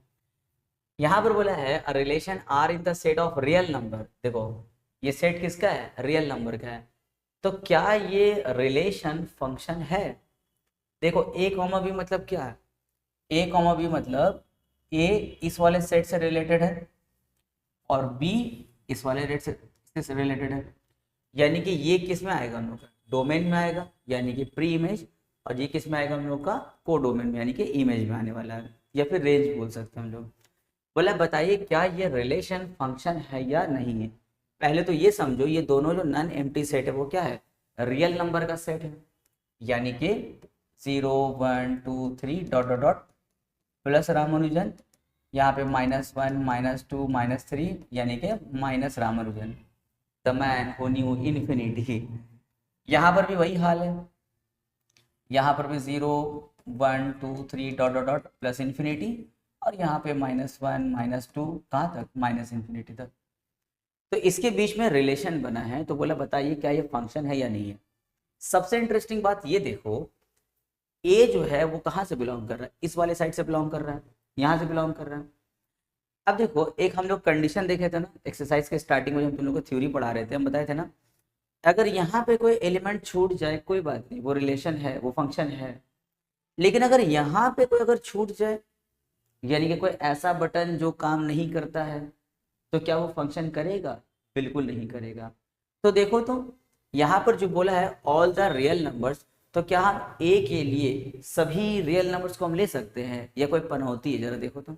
यहाँ पर बोला है a relation R in the set of real number. देखो ये सेट किसका है, रियल नंबर का है। तो क्या ये रिलेशन फंक्शन है? देखो ए कॉमा बी मतलब क्या है, ए कॉमा बी मतलब ए इस वाले सेट से रिलेटेड है और बी इस वाले रेट से रिलेटेड है। यानी कि ये किस में आएगा हम लोग का, डोमेन में आएगा यानी कि प्री इमेज, और ये किस में आएगा हम लोग का, को डोमेन में यानी कि इमेज में आने वाला है, या फिर रेंज बोल सकते हैं हम लोग। बोला बताइए क्या ये रिलेशन फंक्शन है या नहीं है। पहले तो ये समझो ये दोनों जो नॉन एम्प्टी सेट है वो क्या है, रियल नंबर का सेट है, यानी कि 0 1 2 3 dot dot dot plus Ramanujan, यहाँ पे -1 -2 -3 यानी कि minus Ramanujan, the man who new infinity. यहाँ पर भी वही हाल है, यहाँ पर भी 0 1 2 3 dot dot dot plus infinity, और यहाँ पे -1 -2 कहाँ तक, माइनस इन्फिनिटी तक। तो इसके बीच में रिलेशन बना है, तो बोला बताइए क्या ये फंक्शन है या नहीं है। सबसे इंटरेस्टिंग बात ये देखो, ए जो है वो कहाँ से बिलोंग कर रहा है, इस वाले साइड से बिलोंग कर रहा है, यहाँ से बिलोंग कर रहा है। अब देखो एक हम लोग कंडीशन देखे थे ना एक्सरसाइज के स्टार्टिंग में, हम तुम लोग को थ्योरी पढ़ा रहे थे, हम बताए थे ना, अगर यहाँ पे कोई एलिमेंट छूट जाए कोई बात नहीं, वो रिलेशन है, वो फंक्शन है। लेकिन अगर यहाँ पे कोई अगर छूट जाए, यानी कि कोई ऐसा बटन जो काम नहीं करता है, तो क्या वो फंक्शन करेगा, बिल्कुल नहीं करेगा। तो देखो तो यहाँ पर जो बोला है ऑल द रियल नंबर्स, तो क्या हम ए के लिए सभी रियल नंबर्स को हम ले सकते हैं या कोई पनौती है, जरा देखो तो।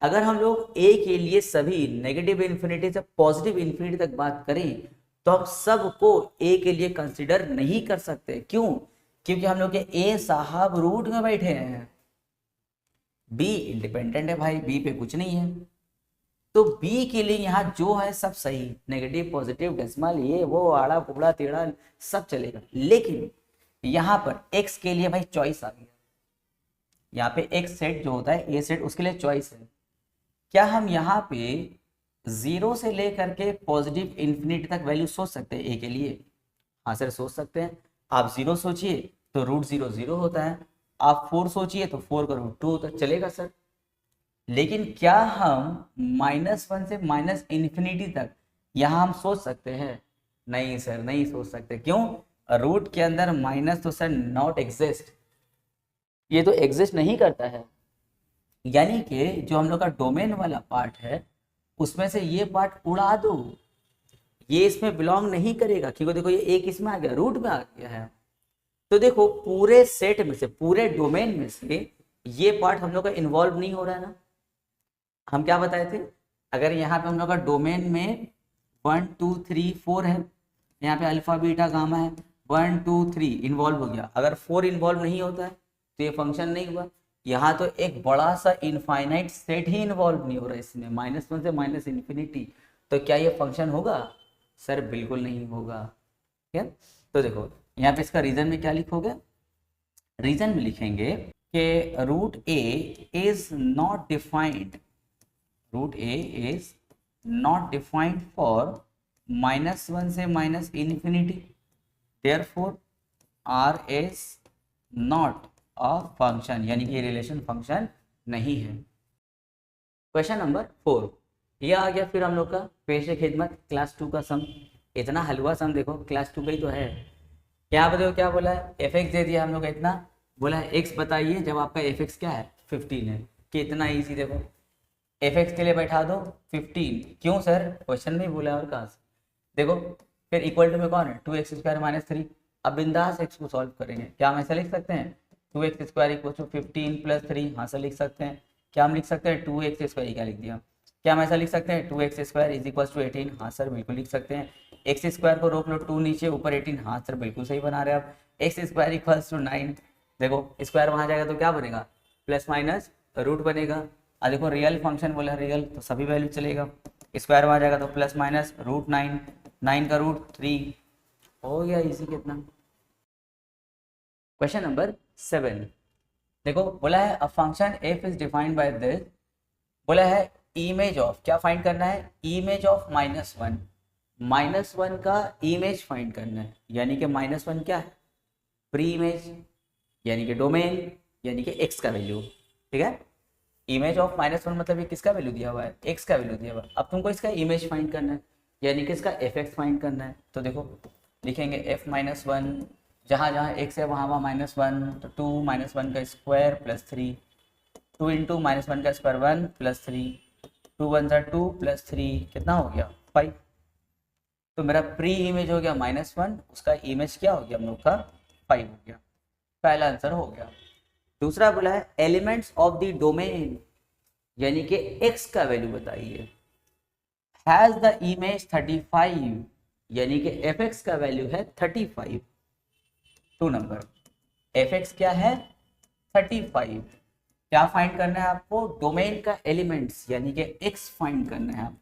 अगर हम लोग ए के लिए सभी नेगेटिव इन्फिनिटी से पॉजिटिव इन्फिनिटी तक बात करें, तो हम सबको ए के लिए कंसिडर नहीं कर सकते। क्यों? क्योंकि हम लोग के ए साहब रूट में बैठे हैं, बी इंडिपेंडेंट है भाई, बी पे कुछ नहीं है। तो बी के लिए यहाँ जो है सब सही, नेगेटिव पॉजिटिव डेसिमल ये वो आड़ा पुबड़ा टेढ़ा सब चलेगा। लेकिन यहाँ पर एक्स के लिए भाई चॉइस आ गया, यहाँ पे एक्स सेट जो होता है ए सेट, उसके लिए चॉइस है। क्या हम यहाँ पे 0 से लेकर के पॉजिटिव इन्फिनिटी तक वैल्यू सोच सकते हैं ए के लिए? हाँ सर सोच सकते हैं। आप 0 सोचिए तो √0 0 होता है, आप 4 सोचिए तो 4 का √2 होता है, चलेगा सर। लेकिन क्या हम -1 से माइनस इन्फिनिटी तक यहाँ हम सोच सकते हैं? नहीं सर नहीं सोच सकते। क्यों? रूट के अंदर माइनस तो सर नॉट एग्जिस्ट, ये तो एग्जिस्ट नहीं करता है। यानी कि जो हम लोग का डोमेन वाला पार्ट है उसमें से ये पार्ट उड़ा दो, ये इसमें बिलोंग नहीं करेगा, क्योंकि देखो ये एक इसमें आ गया, रूट में आ गया है। तो देखो पूरे सेट में से, पूरे डोमेन में से ये पार्ट हम लोग का इन्वॉल्व नहीं हो रहा है ना। हम क्या बताए थे, अगर यहाँ पे हम लोग का डोमेन में 1 2 3 4 है, यहाँ पे अल्फा बीटा गामा है, 1 2 3 इन्वॉल्व हो गया। अगर 4 इन्वॉल्व नहीं होता है तो ये फंक्शन नहीं हुआ। यहाँ तो एक बड़ा सा इनफाइनाइट सेट ही इन्वॉल्व नहीं हो रहा है इसमें, -1 से माइनस इन्फिनिटी, तो क्या ये फंक्शन होगा? सर बिल्कुल नहीं होगा। ठीक है, तो देखो यहाँ पे इसका रीजन में क्या लिखोगे, रीजन में लिखेंगे कि root a is not defined, root a is not defined for -1 से minus infinity, therefore R is not a function, यानी कि रिलेशन फंक्शन नहीं है। क्वेश्चन नंबर 4 ये आ गया फिर हम लोग का पेश खिदमत क्लास 2 का सम। इतना हलवा सम देखो, क्लास 2 का ही तो है। क्या बताओ क्या बोला है, एफ एक्स दे दिया हम लोग का इतना, बोला है एक्स बताइए जब आपका एफ एक्स क्या है 15 है। कितना ईजी, देखो एफ एक्स के लिए बैठा दो 15, क्यों सर क्वेश्चन में बोला है और कहाँ से। देखो फिर इक्वल टू में कौन है, 2x² - 3। अब बिंदास एक्स को सॉल्व करेंगे, क्या हम ऐसा लिख सकते हैं 2x² = 15 + 3, हाँ सर लिख सकते हैं। क्या हम लिख सकते हैं 2x², क्या लिख दिया, क्या हम ऐसा लिख सकते हैं 2x² = 18, हाँ सर बिल्कुल लिख सकते हैं। x² को रोक लो 2 नीचे ऊपर 18, हाँ सर बिल्कुल सही बना रहे हैं आप। x² = 9, देखो स्क्वायर वहाँ जाएगा तो क्या बनेगा, प्लस माइनस रूट बनेगा। और देखो रियल फंक्शन बोला रियल तो सभी वैल्यू चलेगा, स्क्वायर वहाँ जाएगा तो प्लस माइनस √9, 9 का √3 हो गया इजी। कितना, क्वेश्चन नंबर 7 देखो बोला है a function f is defined by this, बोला है इमेज ऑफ, क्या फाइंड करना है, इमेज ऑफ -1, -1 का इमेज फाइंड करना है। यानी कि -1 क्या है, प्री इमेज, यानी कि डोमेन, यानी कि x का वैल्यू। ठीक है, इमेज ऑफ -1 मतलब ये किसका वैल्यू दिया हुआ है, x का वैल्यू दिया हुआ है। अब तुमको इसका इमेज फाइंड करना है, यानी कि इसका एफ एक्स फाइंड करना है। तो देखो लिखेंगे एफ माइनस वन, जहाँ जहाँ एक्स है वहाँ वहाँ माइनस वन, तो टू माइनस वन का square plus three, two into minus one का square one plus three, two one सा टू प्लस थ्री, कितना हो गया 5। तो मेरा प्री इमेज हो गया माइनस वन, उसका इमेज क्या हो गया हम लोग का 5 हो गया। पहला आंसर हो गया। दूसरा बोला है एलिमेंट्स ऑफ द डोमेन, यानी कि एक्स का वैल्यू बताइए। हैज द इमेज 35, यानी कि एफ एक्स का वैल्यू है 35। 2 नंबर एफ एक्स क्या है 35। क्या फाइंड करना है आपको, डोमेन का एलिमेंट्स यानी कि एक्स फाइंड करना है आपको।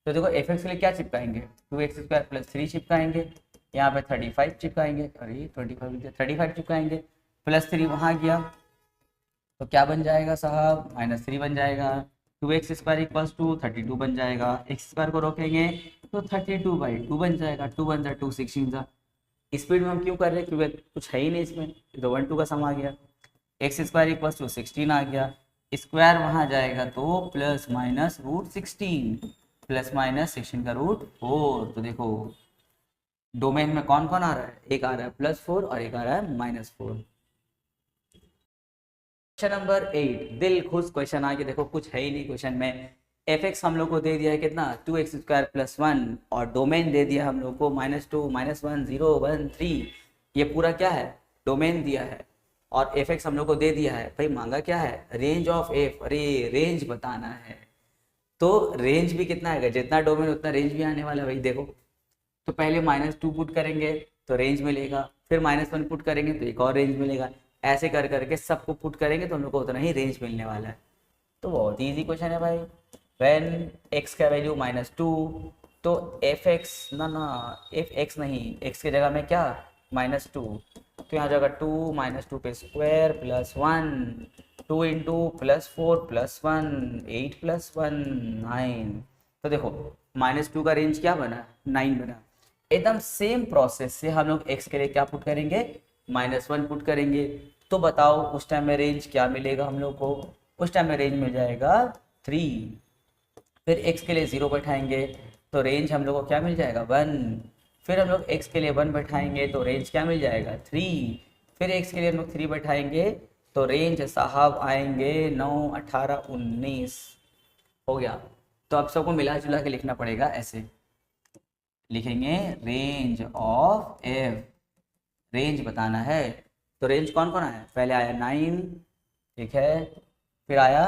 तो देखो एफ एक्स के लिए क्या चिपकाएंगे, 2x² प्लस 3 चिपकाएंगे, यहाँ पे 35 चिपकाएंगे, अरे 35 चिपकाएंगे, प्लस 3 वहाँ गया तो क्या बन जाएगा साहब -3 बन जाएगा। 2x² इक्वल्स टू 32 बन जाएगा, x² को रोकेंगे तो 32/2 बन जाएगा, 2 1 2 16 सा। स्पीड में हम क्यों कर रहे हैं, क्योंकि कुछ है ही नहीं इसमें, तो 1 2 का सम आ गया, x² इक्वल्स टू 16 आ गया, स्क्वायर वहाँ जाएगा तो plus minus root 16, plus minus 16 का रूट 4। तो देखो डोमेन में कौन कौन आ रहा है, एक आ रहा है +4 और एक आ रहा है -4। क्वेश्चन नंबर 8, दिल खुश क्वेश्चन आ गया। देखो कुछ है ही नहीं क्वेश्चन में, एफ एक्स हम लोग को दे दिया है कितना 2x² + 1 और डोमेन दे दिया हम लोग को -2 -1 0 1 3। ये पूरा क्या है डोमेन दिया है और एफ एक्स हम लोग को दे दिया है। भाई मांगा क्या है रेंज ऑफ एफ, अरे रेंज बताना है। तो रेंज भी कितना आएगा, जितना डोमेन उतना रेंज भी आने वाला है भाई। देखो तो पहले -2 पुट करेंगे तो रेंज मिलेगा, फिर -1 पुट करेंगे तो एक और रेंज मिलेगा, ऐसे कर करके सबको पुट करेंगे तो हम लोग को उतना ही रेंज मिलने वाला है। तो बहुत ही ईजी क्वेश्चन है भाई। व्हेन x का वैल्यू -2 तो एफ एक्स ना एफ एक्स नहीं, x की जगह में क्या -2, तो यहाँ जगह 2 -2 पे स्क्वायर प्लस 1, 2 इंटू +4 + 1 8 + 1 9। तो देखो -2 का रेंज क्या बना 9 बना। एकदम सेम प्रोसेस से हम लोग x के लिए क्या पुट करेंगे -1 पुट करेंगे। तो बताओ उस टाइम में रेंज क्या मिलेगा हम लोग को, उस टाइम में रेंज मिल जाएगा 3। फिर x के लिए 0 बैठाएंगे तो रेंज हम लोग को क्या मिल जाएगा 1। फिर हम लोग x के लिए 1 बैठाएंगे तो रेंज क्या मिल जाएगा 3। फिर x के लिए हम लोग 3 बैठाएंगे तो रेंज साहब आएंगे 9 18 19 हो गया। तो अब सबको मिला जुला के लिखना पड़ेगा, ऐसे लिखेंगे रेंज ऑफ एफ, रेंज बताना है। तो रेंज कौन कौन आया, पहले आया 9, ठीक है, फिर आया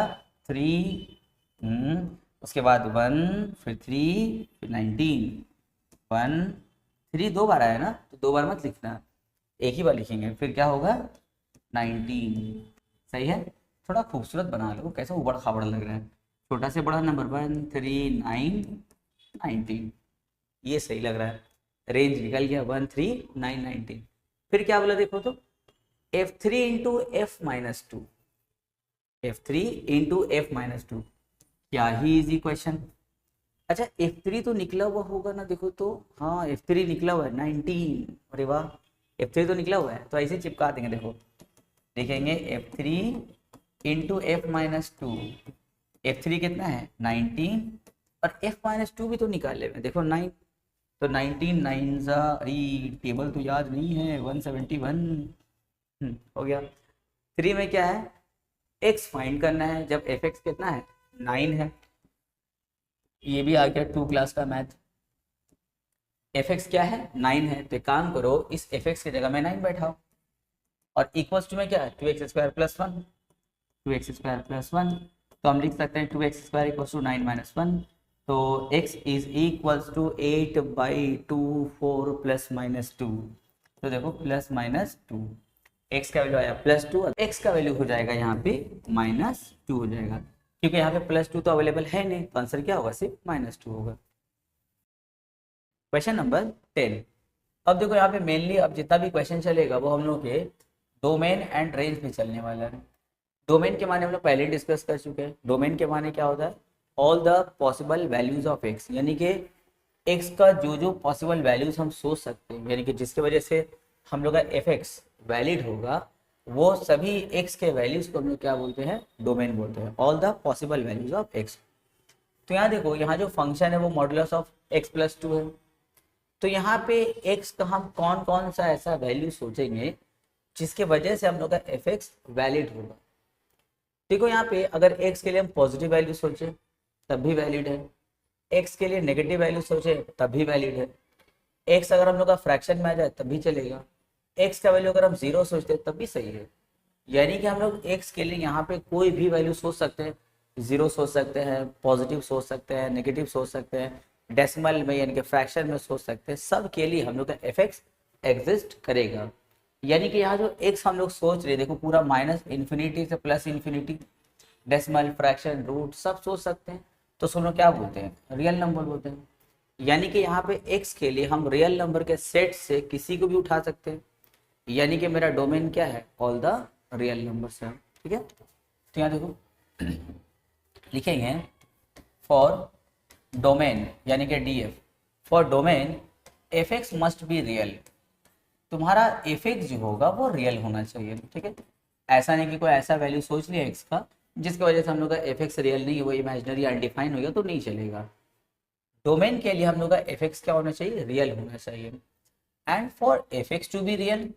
3, उसके बाद 1, फिर 3, फिर 19। 1 3 2 बार आया ना, तो 2 बार मत लिखना, एक ही बार लिखेंगे। फिर क्या होगा 19, सही है। थोड़ा खूबसूरत बना लो, कैसा उबड़ खाबड़ लग रहा है। छोटा से बड़ा नंबर 1 3 9 19, ये सही लग रहा है। रेंज निकल गया 1 3 9 19। फिर क्या बोला देखो तो f3 into f-2, f3 into f-2, क्या ही इजी क्वेश्चन। अच्छा f3 तो निकला हुआ होगा ना, देखो तो हाँ f3 निकला हुआ है 19, अरे वाह f3 तो निकला हुआ है, तो ऐसे चिपका देंगे। देखो लिखेंगे f3 इंटू f-2, f3 कितना है 19 और f-2 भी तो निकाल ले, देखो 9, तो 19 9 अरे टेबल तो याद नहीं है 171 हो गया। 3 में क्या है x फाइंड करना है, जब एफ एक्स कितना है 9 है। ये भी आ गया 2 क्लास का मैथ। एफ एक्स क्या है 9 है, तो एक काम करो इस एफ एक्स की जगह में 9 बैठाओ और इक्वल्स टू में क्या है 2x² + 1, 2x² + 1। तो हम लिख सकते हैं 2x² इक्वल्स टू 9 - 1, तो x इज इक्वल्स टू 8/2 4 ± 2। तो देखो +-2, x का वैल्यू आया +2, x का वैल्यू हो जाएगा यहाँ पे -2 हो जाएगा, क्योंकि यहाँ पे +2 तो अवेलेबल है नहीं, तो आंसर क्या होगा सिर्फ -2 होगा। Question number 10। अब देखो यहाँ पे मेनली अब जितना भी क्वेश्चन चलेगा वो हम लोग के डोमेन एंड रेंज में चलने वाला है। डोमेन के माने हम लोग पहले डिस्कस कर चुके हैं। डोमेन के माने क्या होता है all the possible values of x, यानी कि x का जो जो पॉसिबल वैल्यूज हम सोच सकते हैं, यानी कि जिसकी वजह से हम लोग का एफ एक्स वैलिड होगा, वो सभी x के वैल्यूज को हम लोग क्या बोलते हैं डोमेन बोलते हैं, all the possible values of x। तो यहाँ देखो यहाँ जो फंक्शन है वो मॉडुलस ऑफ x प्लस 2 है। तो यहाँ पे x का हम कौन कौन सा ऐसा वैल्यू सोचेंगे जिसके वजह से हम लोग का एफ एक्स वैलिड होगा। देखो यहाँ पे अगर x के लिए हम पॉजिटिव वैल्यू सोचे तब भी वैलिड है, x के लिए नेगेटिव वैल्यू सोचे तब भी वैलिड है, x अगर हम लोग का फ्रैक्शन में आ जाए तब भी चलेगा, x का वैल्यू अगर हम जीरो सोचते तब भी सही है। यानी कि हम लोग x के लिए यहाँ पे कोई भी वैल्यू सोच सकते हैं, जीरो सोच सकते हैं, पॉजिटिव सोच सकते हैं, नेगेटिव सोच सकते हैं, डेसिमल में यानी कि फ्रैक्शन में सोच सकते हैं, सब के लिए हम लोग का एफ एक्स एग्जिस्ट करेगा। यानी कि यहाँ जो x हम लोग सोच रहे हैं देखो पूरा माइनस इन्फिनिटी से plus infinity, decimal fraction root सब सोच सकते हैं, तो हम लोग क्या बोलते हैं, रियल नंबर बोलते हैं। यानी कि यहाँ पे x के लिए हम रियल नंबर के सेट से किसी को भी उठा सकते हैं, यानी कि मेरा डोमेन क्या है, ऑल द रियल नंबर्स है। ठीक है, तो यहाँ देखो लिखेंगे फॉर डोमेन यानी कि df, for domain F x must be real. तुम्हारा एफ एक्स जो होगा वो रियल होना चाहिए। ठीक है, ऐसा नहीं कि कोई ऐसा वैल्यू सोच लिया एक्स का जिसकी वजह से हम लोग का एफ एक्स रियल नहीं है, वो इमेजिनरी अनडिफाइन हो गया तो नहीं चलेगा। डोमेन के लिए हम लोग का एफ एक्स क्या होना चाहिए, रियल होना चाहिए। And for f x to be real,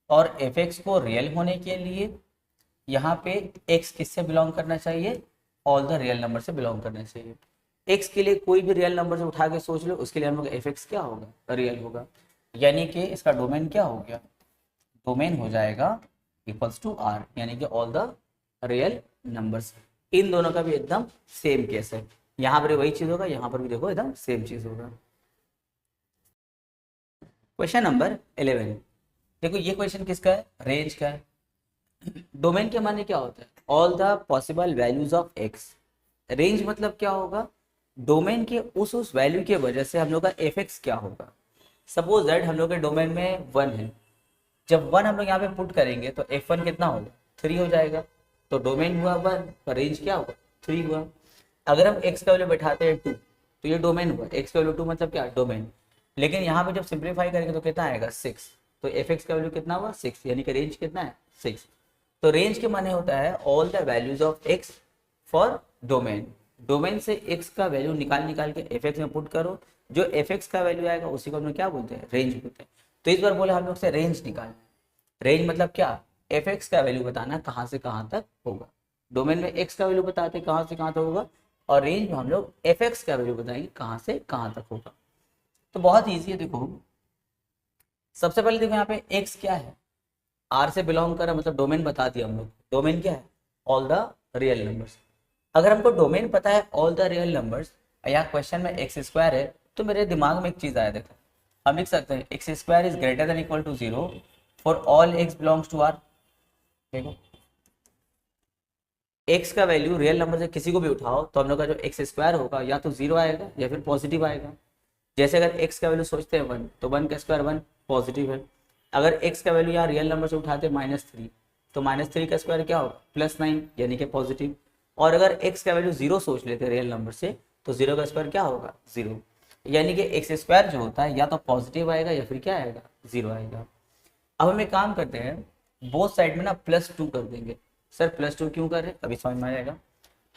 और एफ एक्स को रियल होने के लिए यहाँ पे x किससे बिलोंग करना चाहिए, ऑल द रियल नंबर से बिलोंग करना चाहिए। x के लिए कोई भी रियल नंबर से उठा के सोच लो, उसके लिए हम लोग एफ एक्स क्या होगा, रियल होगा। यानी कि इसका डोमेन क्या हो गया, डोमेन हो जाएगा इक्वल्स टू r, यानी कि ऑल द रियल नंबर्स। इन दोनों का भी एकदम सेम केस है, यहाँ पर वही चीज होगा, यहाँ पर भी देखो एकदम सेम चीज होगा। क्वेश्चन नंबर 11, देखो ये क्वेश्चन किसका है, रेंज का है। डोमेन के माने क्या होता है, all the possible values of x. Range मतलब क्या होगा, डोमेन के उस वैल्यू की वजह से हम लोग का एफ एक्स क्या होगा। सपोज दैट हम लोग के डोमेन में 1 है, जब 1 हम लोग यहाँ पे पुट करेंगे तो f1 कितना होगा, 3 हो जाएगा, तो डोमेन हुआ 1 पर रेंज क्या होगा, 3 हुआ। अगर हम x का वैल्यू बैठाते हैं 2 तो ये डोमेन हुआ, x का वैल्यू 2 मतलब क्या, डोमेन। लेकिन यहाँ पे जब सिंप्लीफाई करेंगे तो कितना आएगा, 6, तो एफ एक्स का वैल्यू कितना हुआ, 6, यानी कि रेंज कितना है, 6। तो रेंज के माने होता है all the values of x for domain. Domain से x का वैल्यू निकाल के एफ एक्स में पुट करो, जो एफ एक्स का वैल्यू आएगा उसी को हम लोग क्या बोलते हैं, रेंज बोलते हैं। तो इस बार बोले हम लोग से रेंज निकालना। रेंज मतलब क्या, एफ एक्स का वैल्यू बताना कहाँ से कहाँ तक होगा। डोमेन में x का वैल्यू बताते कहाँ से कहाँ तक होगा, और रेंज में हम लोग एफ एक्स का वैल्यू बताएंगे कहाँ से कहाँ तक होगा। तो बहुत ईजी है। देखो सबसे पहले देखो यहाँ पे x क्या है, R से बिलोंग कर रहा, मतलब डोमेन बता दिया हम लोग। डोमेन क्या है, ऑल द रियल नंबर्स। अगर हमको डोमेन पता है ऑल द रियल नंबर्स, या क्वेश्चन में एक्स स्क्वायर है, तो मेरे दिमाग में एक चीज आया, देखो हम लिख सकते हैं x square is greater than equal to 0 for all x belongs to R. देखो एक्स का वैल्यू रियल नंबर से किसी को भी उठाओ तो हम लोग का जो एक्स स्क्वायर होगा या तो 0 आएगा या फिर पॉजिटिव आएगा। जैसे अगर एक्स का वैल्यू सोचते हैं 1 तो 1 का स्क्वायर 1 पॉजिटिव है। अगर x का वैल्यू यहाँ रियल नंबर से उठाते -3 तो -3 का स्क्वायर क्या होगा, +9 यानी कि पॉजिटिव। और अगर x का वैल्यू 0 सोच लेते रियल नंबर से तो 0 का स्क्वायर क्या होगा, 0। यानी कि एक्स स्क्वायर जो होता है या तो पॉजिटिव आएगा या फिर क्या आएगा, 0 आएगा। अब हम एक काम करते हैं, बोथ साइड में ना +2 कर देंगे। सर +2 क्यों कर रहे हैं, अभी समझ में आ जाएगा।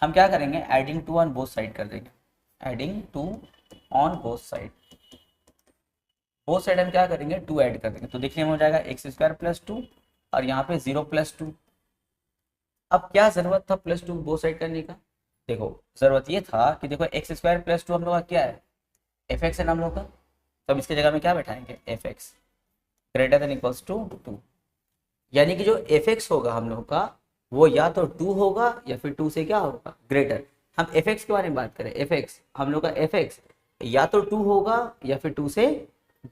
हम क्या करेंगे, एडिंग 2 ऑन बोथ साइड कर देंगे, adding 2 on both side. Both side हम क्या करेंगे, 2 ऐड कर देंगे, तो देखने में हो जाएगा एक्स स्क्वायर +2 और यहाँ पे 0 +2। अब क्या जरूरत था +2 बोथ साइड करने का, देखो जरूरत ये था कि देखो एक्स स्क्वायर +2 हम लोग का क्या है, एफ एक्स है हम लोग का, तो अब इसकी जगह में क्या बैठाएंगे, F X greater than equals to 2। यानी कि जो एफ एक्स होगा हम लोग का वो या तो 2 होगा या फिर 2 से क्या होगा, ग्रेटर। हम एफ एक्स के बारे में बात करें, एफ एक्स हम लोग का एफ एक्स या तो 2 होगा या फिर 2 से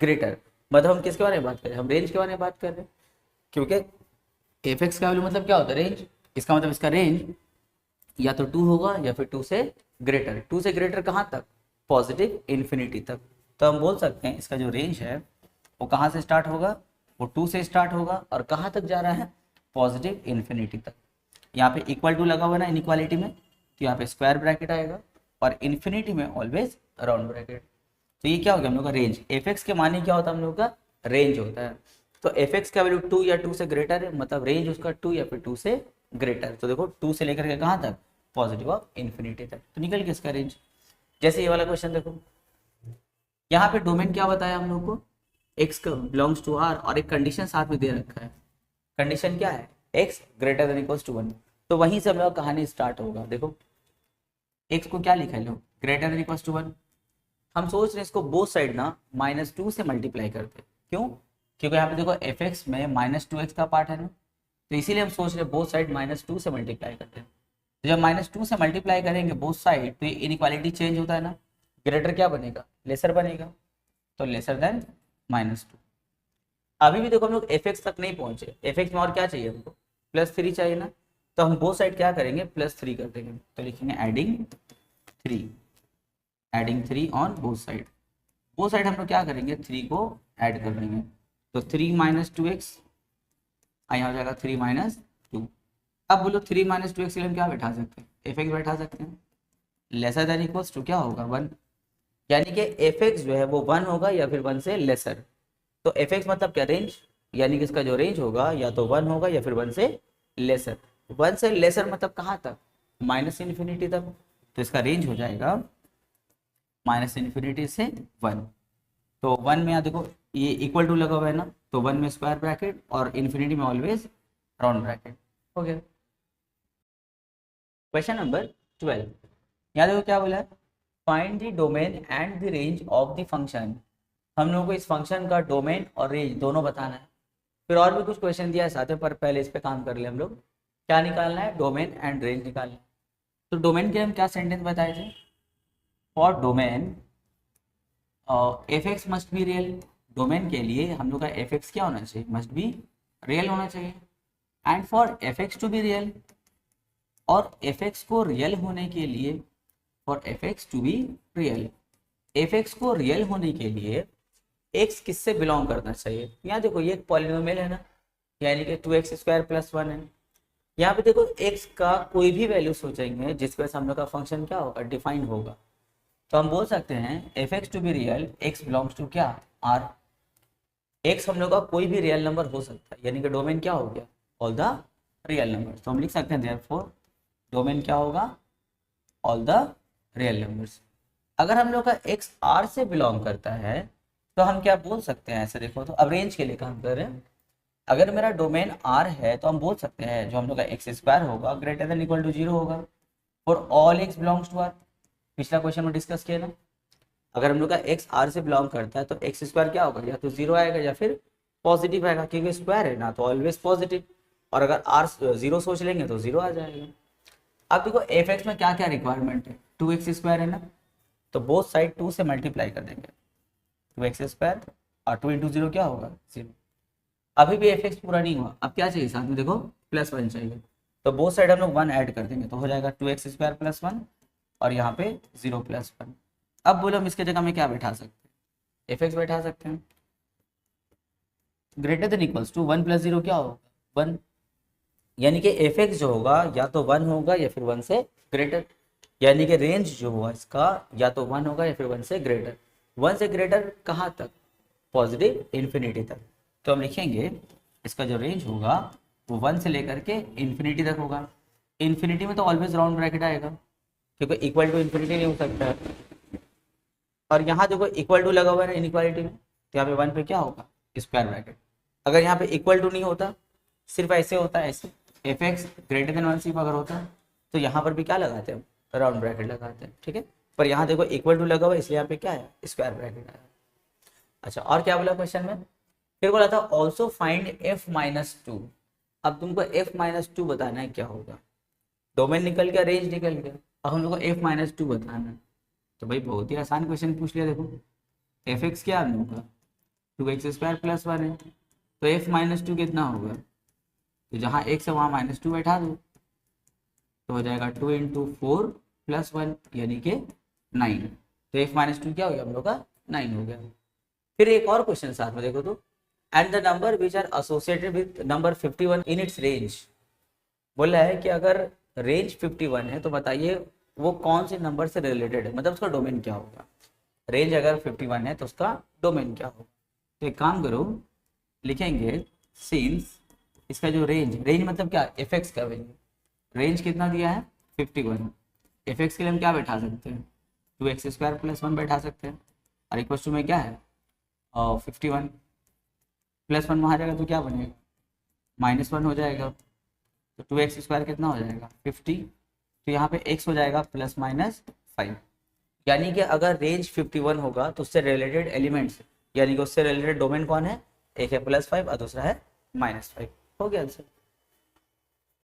ग्रेटर। मतलब हम किसके बारे में बात करें, हम रेंज के बारे में बात कर रहे हैं, क्योंकि एफ एक्स का वैल्यू मतलब क्या होता है, रेंज। इसका मतलब इसका रेंज या तो 2 होगा या फिर 2 से ग्रेटर। 2 से ग्रेटर कहाँ तक, पॉजिटिव इन्फिनिटी तक। तो हम बोल सकते हैं इसका जो रेंज है वो कहाँ से स्टार्ट होगा, वो 2 से स्टार्ट होगा और कहाँ तक जा रहा है, पॉजिटिव इन्फिनिटी तक। यहाँ पे इक्वल टू लगा हुआ ना इनइक्वालिटी में, तो यहाँ पे स्क्वायर ब्रैकेट आएगा और इन्फिनिटी में ऑलवेज राउंड ब्रैकेट। तो ये क्या हो गया हम लोग का रेंज। एफ एक्स के माने क्या होता है, हम लोग का रेंज होता है। तो एफ एक्स का वैल्यू 2 या 2 से ग्रेटर है, मतलब रेंज उसका 2 या फिर 2 से ग्रेटर। तो देखो 2 से लेकर के कहाँ तक, पॉजिटिव ऑफ इन्फिनिटी तक, तो निकल गया इसका रेंज। जैसे ये वाला क्वेश्चन देखो, यहाँ पे डोमेन क्या बताया हम लोग को, एक्स का बिलोंग्स टू आर, और एक कंडीशन साथ में दे रखा है। कंडीशन क्या है, x greater than equals to 1। तो वहीं से हम लोग कहानी स्टार्ट होगा। देखो एक्स को क्या लिखा है लोग, ग्रेटर देन इक्वल्स टू 1। हम सोच रहे हैं इसको बोथ साइड ना -2 से मल्टीप्लाई करते। क्यों, क्योंकि यहाँ पे देखो एफ एक्स में -2x का पार्ट है ना, तो इसीलिए हम सोच रहे हैं बोथ साइड -2 से मल्टीप्लाई करते हैं। तो जब -2 से मल्टीप्लाई करेंगे बोथ साइड, तो ये इनइक्वालिटी चेंज होता है ना, ग्रेटर क्या बनेगा, लेसर बनेगा, तो लेसर देन -2। अभी भी देखो हम लोग एफ एक्स तक नहीं पहुंचे, एफ एक्स में और क्या चाहिए हमको, +3 चाहिए ना, तो हम बोथ साइड क्या करेंगे, +3 कर देंगे। तो लिखेंगे adding 3 on both side. Both side हम लोग क्या करेंगे, 3 को ऐड कर देंगे, तो 3 - 2x, यहाँ हो जाएगा 3 - 2। अब बोलो 3 - 2x के लिए हम क्या बैठा सकते हैं, एफ एक्स बैठा सकते हैं, लेसर देन इक्वल्स टू क्या होगा 1, यानी कि एफ एक्स जो है वो 1 होगा या फिर 1 से लेसर। तो एफ एक्स मतलब क्या, रेंज, यानी कि इसका जो रेंज होगा या तो 1 होगा या फिर 1 से लेसर। 1 से लेसर मतलब कहाँ तक, -∞ तक, तो इसका रेंज हो जाएगा -∞ से 1। तो 1 में यहाँ देखो ये इक्वल टू लगा हुआ है ना, तो 1 में स्क्वायर ब्रैकेट और इन्फिनिटी में ऑलवेज राउंड ब्रैकेट। हो गया। क्वेश्चन नंबर 12, यहाँ देखो क्या बोला है, find the domain and the range of the function. हम लोगों को इस फंक्शन का डोमेन और रेंज दोनों बताना है। फिर और भी कुछ क्वेश्चन दिया है साथ में, पर पहले इस पे काम कर ले हम लोग। क्या निकालना है, डोमेन एंड रेंज निकालना है। तो डोमेन के लिए हम क्या सेंटेंस बताए थे, for domain F x must be real. Domain के लिए हम लोग का एफ एक्स क्या होना चाहिए, मस्ट बी रियल होना चाहिए। And for f x to be real, और एफ एक्स को रियल होने के लिए, for f x to be real, f x को रियल होने के लिए एक्स किससे बिलोंग करना चाहिए। यहाँ देखो ये एक पॉलिनोमियल है ना, यानी कि 2x² + 1 है। यहाँ पे देखो x का कोई भी वैल्यू सोचेंगे जिसकी वजह से हम लोग का फंक्शन क्या होगा, डिफाइंड होगा। तो हम बोल सकते हैं f x to be real, x belongs to क्या, आर। एक्स हम लोग का कोई भी रियल नंबर हो सकता है, यानी कि डोमेन क्या हो गया, ऑल द रियल नंबर। तो हम लिख सकते हैं देयरफॉर डोमेन क्या होगा, ऑल द रियल नंबर्स। अगर हम लोग का एक्स आर से बिलोंग करता है तो हम क्या बोल सकते हैं, ऐसे देखो तो अब रेंज के लिए काम कर रहे हैं। अगर मेरा डोमेन आर है तो हम बोल सकते हैं जो हम लोग का x² होगा ग्रेटर देन इक्वल टू 0 होगा, और all x belongs to R. पिछला क्वेश्चन में डिस्कस किया ना, अगर हम लोग का x आर से बिलोंग करता है तो x² क्या होगा, या तो 0 आएगा या फिर पॉजिटिव आएगा, क्योंकि स्क्वायर है ना, तो ऑलवेज पॉजिटिव। और अगर r 0 सोच लेंगे तो 0 आ जाएगा। अब देखो एफ एक्स में क्या क्या रिक्वायरमेंट है, 2x² है ना, तो बोथ साइड 2 से मल्टीप्लाई कर देंगे, 2x² और 2 × 0 क्या होगा, 0। अभी भी एफ एक्स पूरा नहीं हुआ, अब क्या चाहिए साथ में, देखो +1 चाहिए, तो बोथ साइड हम लोग 1 ऐड कर देंगे, तो हो जाएगा 2x² + 1 और यहाँ पे 0 + 1। अब बोलो हम इसके जगह में क्या बैठा सकते हैं, एफ एक्स बैठा सकते हैं, ग्रेटर देन इक्वल्स टू 1 + 0 क्या होगा, 1, यानी कि एफ एक्स जो होगा या तो 1 होगा या फिर 1 से ग्रेटर, यानी कि रेंज जो हुआ इसका या तो 1 होगा या फिर 1 से ग्रेटर। 1 से ग्रेटर कहाँ तक, पॉजिटिव इन्फिनिटी तक। तो हम लिखेंगे इसका जो रेंज होगा वो 1 से लेकर के इन्फिनिटी तक होगा। इन्फिनिटी में तो ऑलवेज राउंड ब्रैकेट आएगा, क्योंकि इक्वल टू इन्फिनिटी नहीं हो सकता है। और यहाँ देखो इक्वल टू लगा हुआ है ना इनइक्वालिटी में, तो यहाँ पे 1 पे क्या होगा, स्क्वायर ब्रैकेट। अगर यहाँ पे इक्वल टू नहीं होता, सिर्फ ऐसे होता है, ऐसे एफ एक्स ग्रेटर देन 1 सिर्फ अगर होता है, तो यहाँ पर भी क्या लगाते हैं, राउंड ब्रैकेट लगाते हैं, ठीक है। पर यहाँ देखो इक्वल टू लगा हुआ है, इसलिए यहाँ पे क्या है, स्क्वायर ब्रैकेट आया। अच्छा, और क्या बोला क्वेश्चन में, फिर बोला था ऑल्सो फाइंड f-2। अब तुमको f-2 बताना है क्या होगा, डोमेन निकल गया, रेंज निकल गया, अब हम लोग को f-2 बताना है। तो भाई बहुत ही आसान क्वेश्चन पूछ लिया। देखो एफ एक्स क्या हम लोग का 2x² + 1 है, तो f-2 कितना होगा, तो जहाँ x है वहाँ -2 बैठा दो, तो हो जाएगा 2 × 4 + 1 यानी कि 9। तो f-2 क्या हो गया हम लोग का, 9 हो गया। फिर एक और क्वेश्चन साथ में देखो तो, and the number which are associated with number 51 in its range. बोला है कि अगर रेंज 51 है तो बताइए वो कौन से नंबर से रिलेटेड है, मतलब उसका डोमेन क्या होगा। रेंज अगर 51 है तो उसका डोमेन क्या होगा। तो एक काम करो, लिखेंगे सिंस इसका जो रेंज मतलब क्या, एफ एक्स का वैल्यू, रेंज कितना दिया है 51, एफ एक्स के लिए हम क्या बैठा सकते हैं 2x² प्लस 1 बैठा सकते हैं, और इक्वल टू में क्या है 51 प्लस 1 वहाँ जाएगा तो क्या बनेगा -1 हो जाएगा, तो 2x² कितना हो जाएगा 50, तो यहाँ पे x हो जाएगा ±5। यानी कि अगर रेंज 51 होगा तो उससे रिलेटेड एलिमेंट्स यानी कि उससे रिलेटेड डोमेन कौन है, एक है +5 और दूसरा है -5। हो गया आंसर।